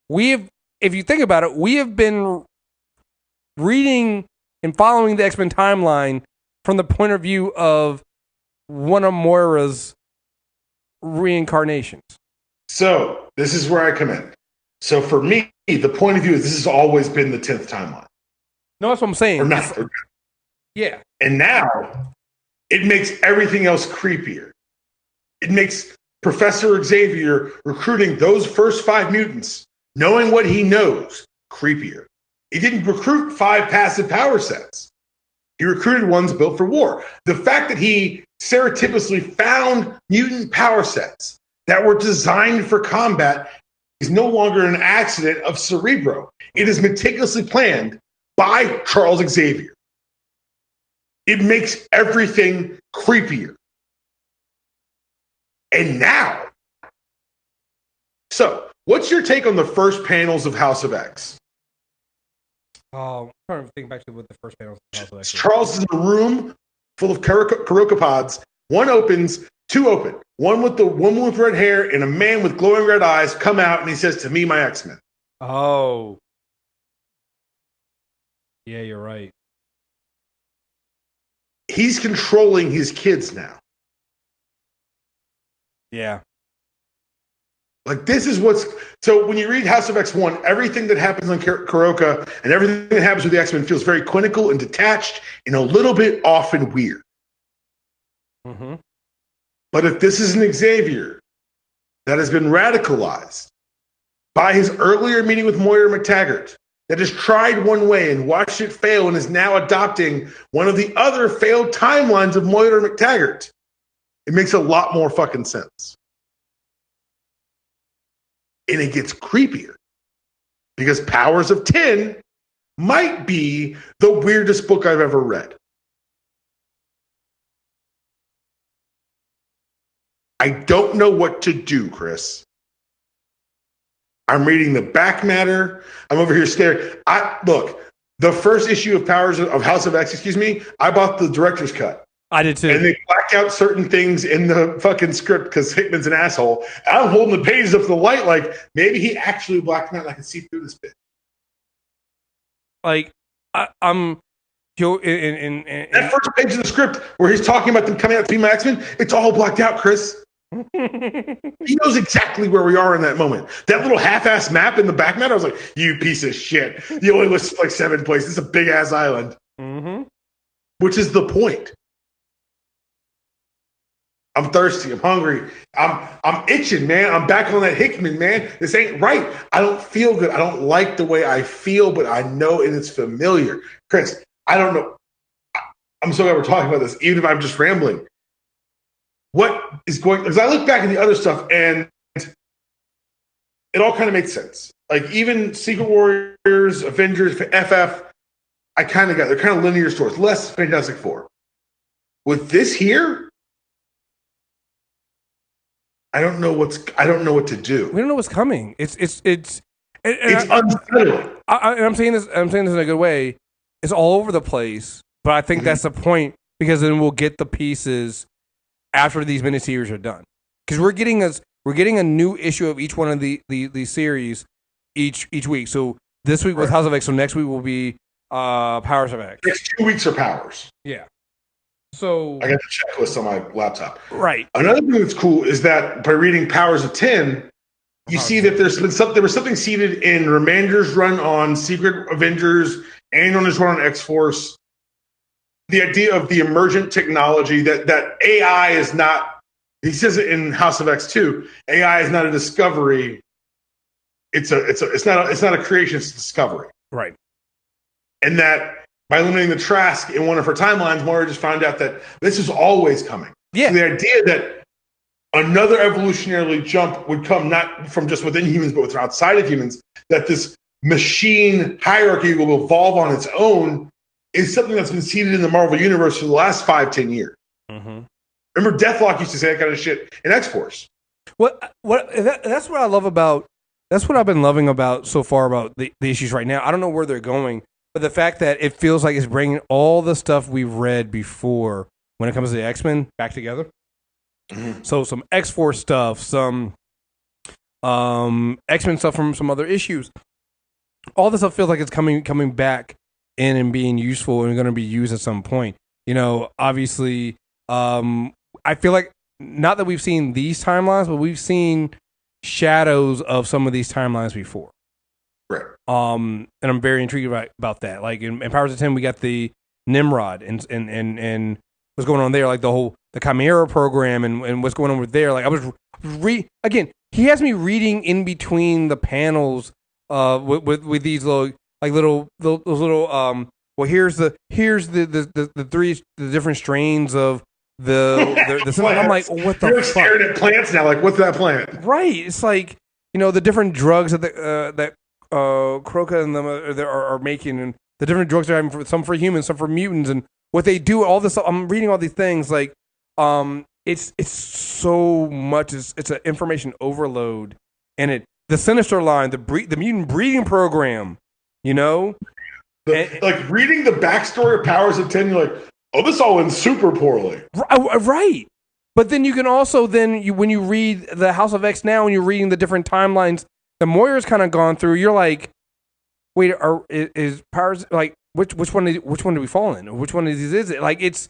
If you think about it, we have been reading and following the X-Men timeline from the point of view of one of Moira's reincarnations. So this is where I come in. So for me, the point of view is this has always been the 10th timeline. No, that's what I'm saying. Or not. Yeah. And now it makes everything else creepier. It makes Professor Xavier recruiting those first 5 mutants, knowing what he knows, creepier. He didn't recruit 5 passive power sets. He recruited ones built for war. The fact that he surreptitiously found mutant power sets that were designed for combat is no longer an accident of Cerebro. It is meticulously planned by Charles Xavier. It makes everything creepier. And now, so what's your take on the first panels of House of X? Oh, I'm trying to think back to what the first panels of House of X. Charles is in a room full of Karokapods. One opens, 2 open. One with the woman with red hair and a man with glowing red eyes come out, and he says, "To me, my X-Men." Oh. Yeah, you're right. He's controlling his kids now. Yeah. Like, this is what's... So when you read House of X1, everything that happens on Karoka and everything that happens with the X-Men feels very clinical and detached and a little bit off and weird. Mm-hmm. But if this is an Xavier that has been radicalized by his earlier meeting with Moira McTaggart, that has tried one way and watched it fail and is now adopting one of the other failed timelines of Moira McTaggart. It makes a lot more fucking sense. And it gets creepier because Powers of 10 might be the weirdest book I've ever read. I don't know what to do, Chris. I'm reading the back matter. I'm over here scared. Look, the first issue of House of X, I bought the director's cut. I did too. And they black out certain things in the fucking script because Hickman's an asshole. And I'm holding the pages up to the light like maybe he actually blacked them out and I can see through this bitch. Like, I'm... That first page of the script where he's talking about them coming out to be my X-Men, it's all blacked out, Chris. He knows exactly where we are in that moment. That little half-ass map in the back matter, I was like, you piece of shit. You only listed like 7 places. It's a big-ass island. Mm-hmm. Which is the point. I'm thirsty. I'm hungry. I'm itching, man. I'm back on that Hickman, man. This ain't right. I don't feel good. I don't like the way I feel, but I know and it's familiar. Chris, I don't know. I'm so glad we're talking about this, even if I'm just rambling. What is going... Because I look back at the other stuff, and it all kind of makes sense. Like, even Secret Warriors, Avengers, FF, I kind of got... They're kind of linear stories. Less Fantastic Four. With this here... I don't know what to do. We don't know what's coming. It's unsettling. I'm saying this in a good way. It's all over the place, but I think that's the point because then we'll get the pieces after these miniseries are done. Because we're getting a new issue of each one of the series each week. So this week was House of X. So next week will be Powers of X. Next 2 weeks are Powers. Yeah. So I got the checklist on my laptop. Right. Another thing that's cool is that by reading Powers of 10, you see that there was something seeded in Remander's run on Secret Avengers and on his run on X-Force. The idea of the emergent technology that AI is not, he says it in House of X too, AI is not a discovery. It's not a creation, it's a discovery. Right. And that by eliminating the Trask in one of her timelines, Moira just found out that this is always coming. Yeah. So the idea that another evolutionary jump would come not from just within humans, but from outside of humans, that this machine hierarchy will evolve on its own is something that's been seeded in the Marvel Universe for the last 5-10 years. Mm-hmm. Remember, Deathlock used to say that kind of shit in X-Force. That's what I love about, that's what I've been loving about so far about the issues right now. I don't know where they're going, but the fact that it feels like it's bringing all the stuff we've read before when it comes to the X-Men back together. Mm-hmm. So some X-Force stuff, some X-Men stuff from some other issues. All this stuff feels like it's coming back in and being useful and going to be used at some point. You know, obviously, I feel like not that we've seen these timelines, but we've seen shadows of some of these timelines before. Right. And I'm very intrigued about that. Like in Powers of 10, we got the Nimrod and what's going on there, like the Chimera program and what's going on with there. Like I was again, he has me reading in between the panels with these little well, here's the different strains of the I'm like, what the You're fuck? staring at plants now, like what's that plant? Right. It's like, you know, the different drugs that Croca and them are making, and the different drugs they're having, some for humans, some for mutants, and what they do, all this. I'm reading all these things, like, it's so much. It's an information overload, and the Sinister line, the mutant breeding program, you know, like reading the backstory of Powers of 10, you're like, oh, this all went super poorly, right? But then you can also when you read the House of X now, and you're reading the different timelines that Moira's kind of gone through, you're like, wait, is Powers like which one do we fall in? Or which one of these is it? Like it's.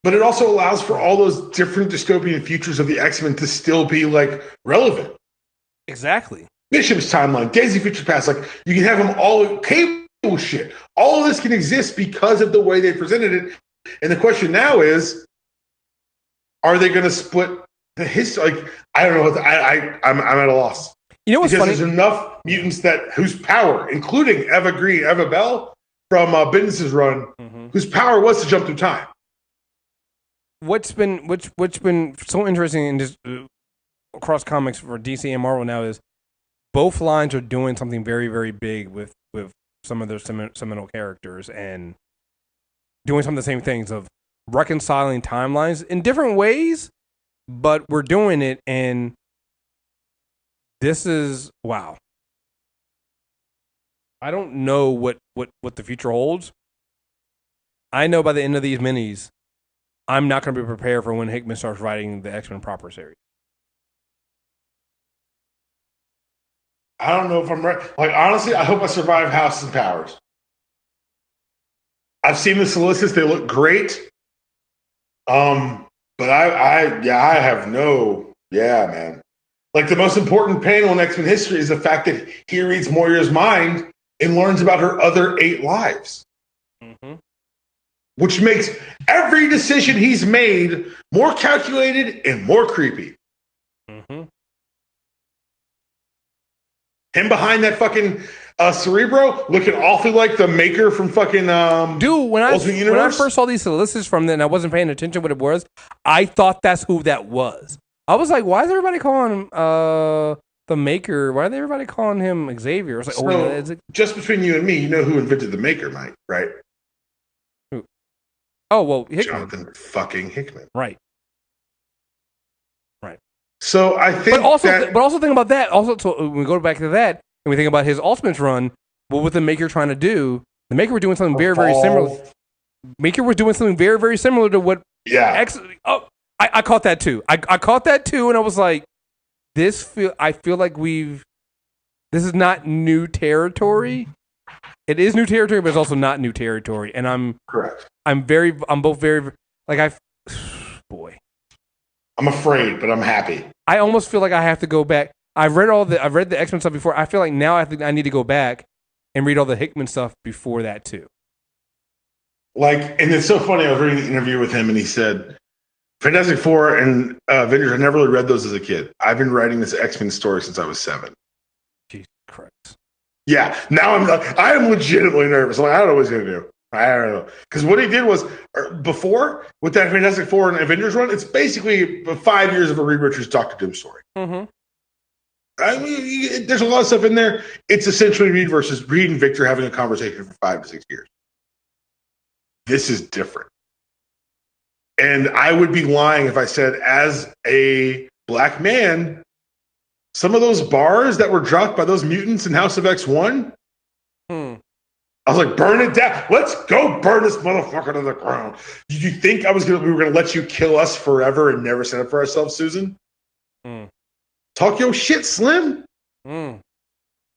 But it also allows for all those different dystopian futures of the X-Men to still be like relevant. Exactly. Bishop's timeline, Daisy Future Past, like you can have them all cable shit. All of this can exist because of the way they presented it. And the question now is, are they going to split the history? Like I don't know. I'm at a loss. You know what's because funny? there's enough mutants whose power, including Eva Bell from Bendis' run, whose power was to jump through time. What's been so interesting in just across comics for DC and Marvel now is both lines are doing something very, very big with some of their seminal characters and doing some of the same things of reconciling timelines in different ways, but we're doing it, and this is wow. I don't know what the future holds. I know by the end of these minis, I'm not going to be prepared for when Hickman starts writing the X-Men proper series. I don't know if I'm right. Like, honestly, I hope I survive House and Powers. I've seen the solicits; they look great. But I have no, man. Like, the most important panel in X-Men history is the fact that he reads Moira's mind and learns about her other 8 lives. Which makes every decision he's made more calculated and more creepy. Him behind that fucking Cerebro looking awfully like the Maker from fucking dude. When I Universe. first saw these solicits from them, and I wasn't paying attention to what it was, I thought that's who that was. I was like, why is everybody calling him the Maker? Why is everybody calling him Xavier? I was like, just between you and me, you know who invented the Maker, Mike, right? Who? Oh, well, Hickman. Jonathan fucking Hickman. Right. So I think, but also think about that. Also, so when we go back to that and we think about his Ultimates run, what was the Maker trying to do? The Maker were doing something very, very similar. Maker was doing something very, very similar to what. Yeah. I caught that too. I caught that too, and I was like, I feel like this is not new territory. It is new territory, but it's also not new territory. And I'm correct. I'm both very like boy. I'm afraid, but I'm happy. I almost feel like I have to go back. I've read the X-Men stuff before. I feel like now I think I need to go back and read all the Hickman stuff before that too. Like, and it's so funny. I was reading an interview with him, and he said, "Fantastic Four and Avengers. I never really read those as a kid. I've been writing this X-Men story since I was 7." Jesus Christ. Yeah. Now I am legitimately nervous. I'm like, I don't know what he's gonna do. I don't know. Because what he did was, before, with that Fantastic Four and Avengers run, it's basically 5 years of a Reed Richards Dr. Doom story. I mean, there's a lot of stuff in there. It's essentially Reed and Victor having a conversation for 5 to 6 years. This is different. And I would be lying if I said, as a black man, some of those bars that were dropped by those mutants in House of X1, I was like, burn it down. Let's go burn this motherfucker to the ground. Did you think we were going to let you kill us forever and never stand up for ourselves, Susan? Talk your shit, Slim.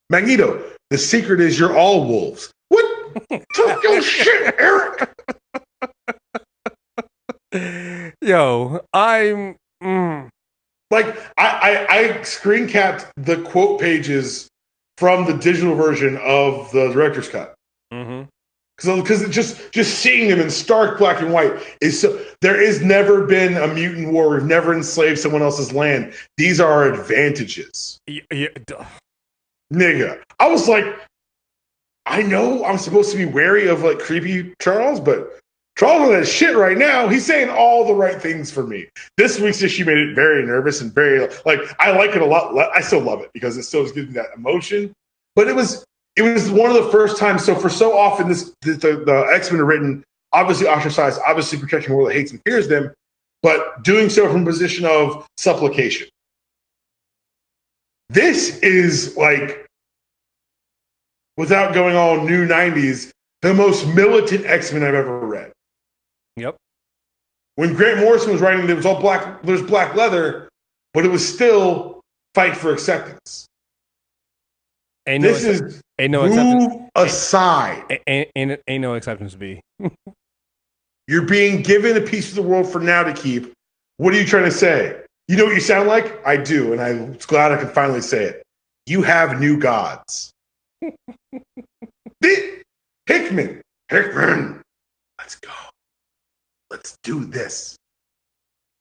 Magneto, the secret is you're all wolves. What? Talk your shit, Eric. Yo, I'm... Like, I screen capped the quote pages from the digital version of the director's cut. Because just seeing them in stark black and white is so. There has never been a mutant war. We've never enslaved someone else's land. These are our advantages. Nigga. I was like, I know I'm supposed to be wary of like creepy Charles, but Charles on that shit right now. He's saying all the right things for me. This week's issue made it very nervous and very like I like it a lot. I still love it because it still gives me that emotion. But it was one of the first times. So for so often, the X-Men are written obviously ostracized, obviously protecting the world that hates and fears them, but doing so from a position of supplication. This is like, without going all new 90s, the most militant X-Men I've ever read. Yep. When Grant Morrison was writing, there was all black. There's black leather, but it was still fight for acceptance. Ain't no acceptance. Aside. Ain't no acceptance be. You're being given a piece of the world for now to keep. What are you trying to say? You know what you sound like? I do, and I'm glad I can finally say it. You have new gods. Hickman, let's go. Let's do this.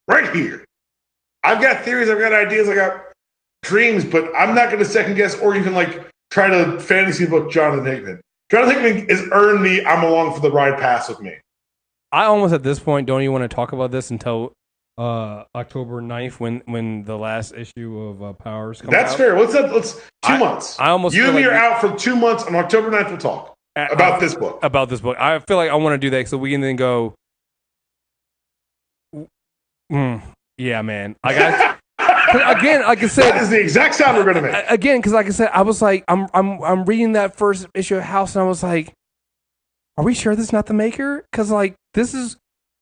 Right here. I've got theories, I've got ideas, I got dreams, but I'm not going to second guess or even like try to fantasy book Jonathan Hickman. Jonathan Hickman has earned the I'm along for the ride pass with me. I almost at this point don't even want to talk about this until October 9th when the last issue of Powers comes out. That's fair. Let's 2 months. I almost you and me like are out for 2 months. On October 9th, we'll talk about this book. About this book. I feel like I want to do that so we can then go, yeah, man. I got again, like I said, that is the exact sound we're going to make. Again, because like I said, I was like, I'm reading that first issue of House, and I was like, are we sure this is not the maker? Because like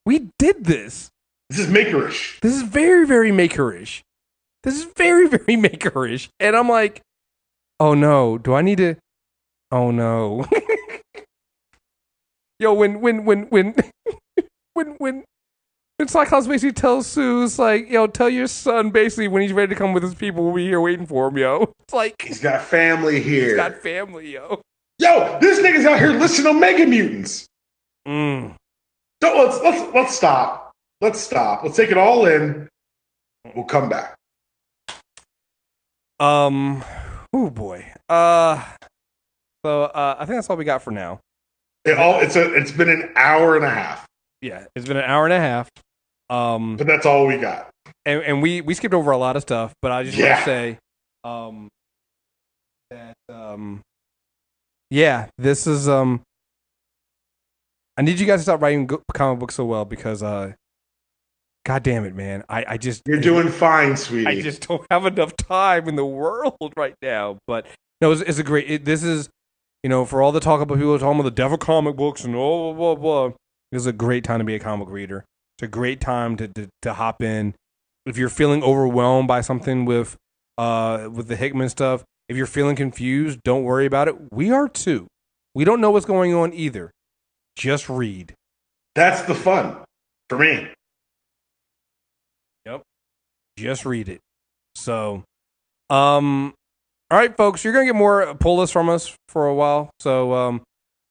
we did this. This is makerish. This is very, very makerish. This is very, very makerish. And I'm like, oh no, do I need to? Oh no. Yo, when Cyclops basically tells Sue, it's like, yo, tell your son basically when he's ready to come with his people, we'll be here waiting for him, yo. It's like he's got family here. He's got family, yo. Yo, this nigga's out here listening to Mega Mutants. Let's stop. Let's stop. Let's take it all in. We'll come back. Oh boy. So I think that's all we got for now. It's been an hour and a half. Yeah, it's been an hour and a half. But that's all we got. And we skipped over a lot of stuff, but I just want to say that this is I need you guys to stop writing comic books so well because God damn it, man. You're doing fine, sweetie. I just don't have enough time in the world right now. But no, it's a great this is, for all the talk about people talking about the devil comic books and blah blah blah. This is a great time to be a comic reader. It's a great time to hop in. If you're feeling overwhelmed by something with the Hickman stuff, if you're feeling confused, don't worry about it. We are too. We don't know what's going on either. Just read. That's the fun for me. Yep. Just read it. So, all right, folks, you're gonna get more pull lists from us for a while. So,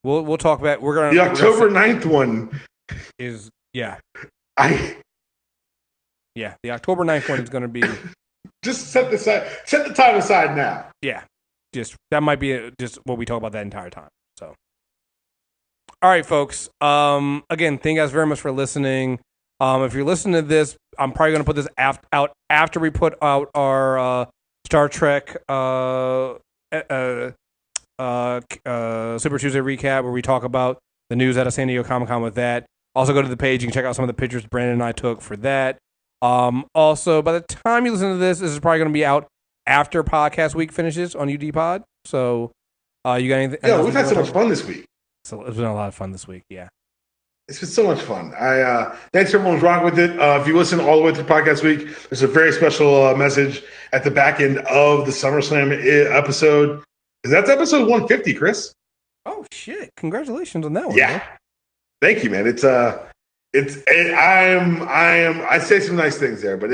we'll talk about. The October 9th one is the October 9th one is gonna be. Just set the time aside now. Yeah, that might be just what we talk about that entire time. So, all right, folks. Again, thank you guys very much for listening. If you're listening to this, I'm probably going to put this out after we put out our Star Trek Super Tuesday recap, where we talk about the news out of San Diego Comic-Con with that. Also, go to the page. You can check out some of the pictures Brandon and I took for that. Also, by the time you listen to this is probably going to be out after podcast week finishes on UD Pod. So, you got anything? Yeah, we've had so much fun this week. So it's been a lot of fun this week. Yeah. It's been so much fun. Thanks to everyone who's rocking with it. If you listen all the way through podcast week, there's a very special message at the back end of the SummerSlam episode. That's episode 150, Chris. Oh shit! Congratulations on that one. Yeah, thank you, man. I say some nice things there, but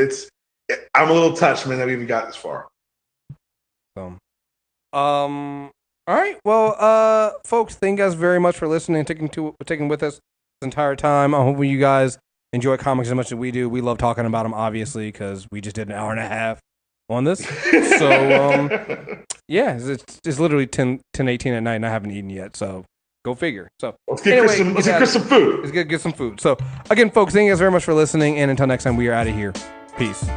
I'm a little touched, man, that we even got this far. All right. Well, folks, thank you guys very much for listening and taking with us this entire time. I hope you guys enjoy comics as much as we do. We love talking about them, obviously, because we just did an hour and a half on this. So, yeah, it's literally 10:18 at night, and I haven't eaten yet. So, go figure. So, let's get Chris some food. Let's get some food. So, again, folks, thank you guys very much for listening, and until next time, we are out of here. Peace.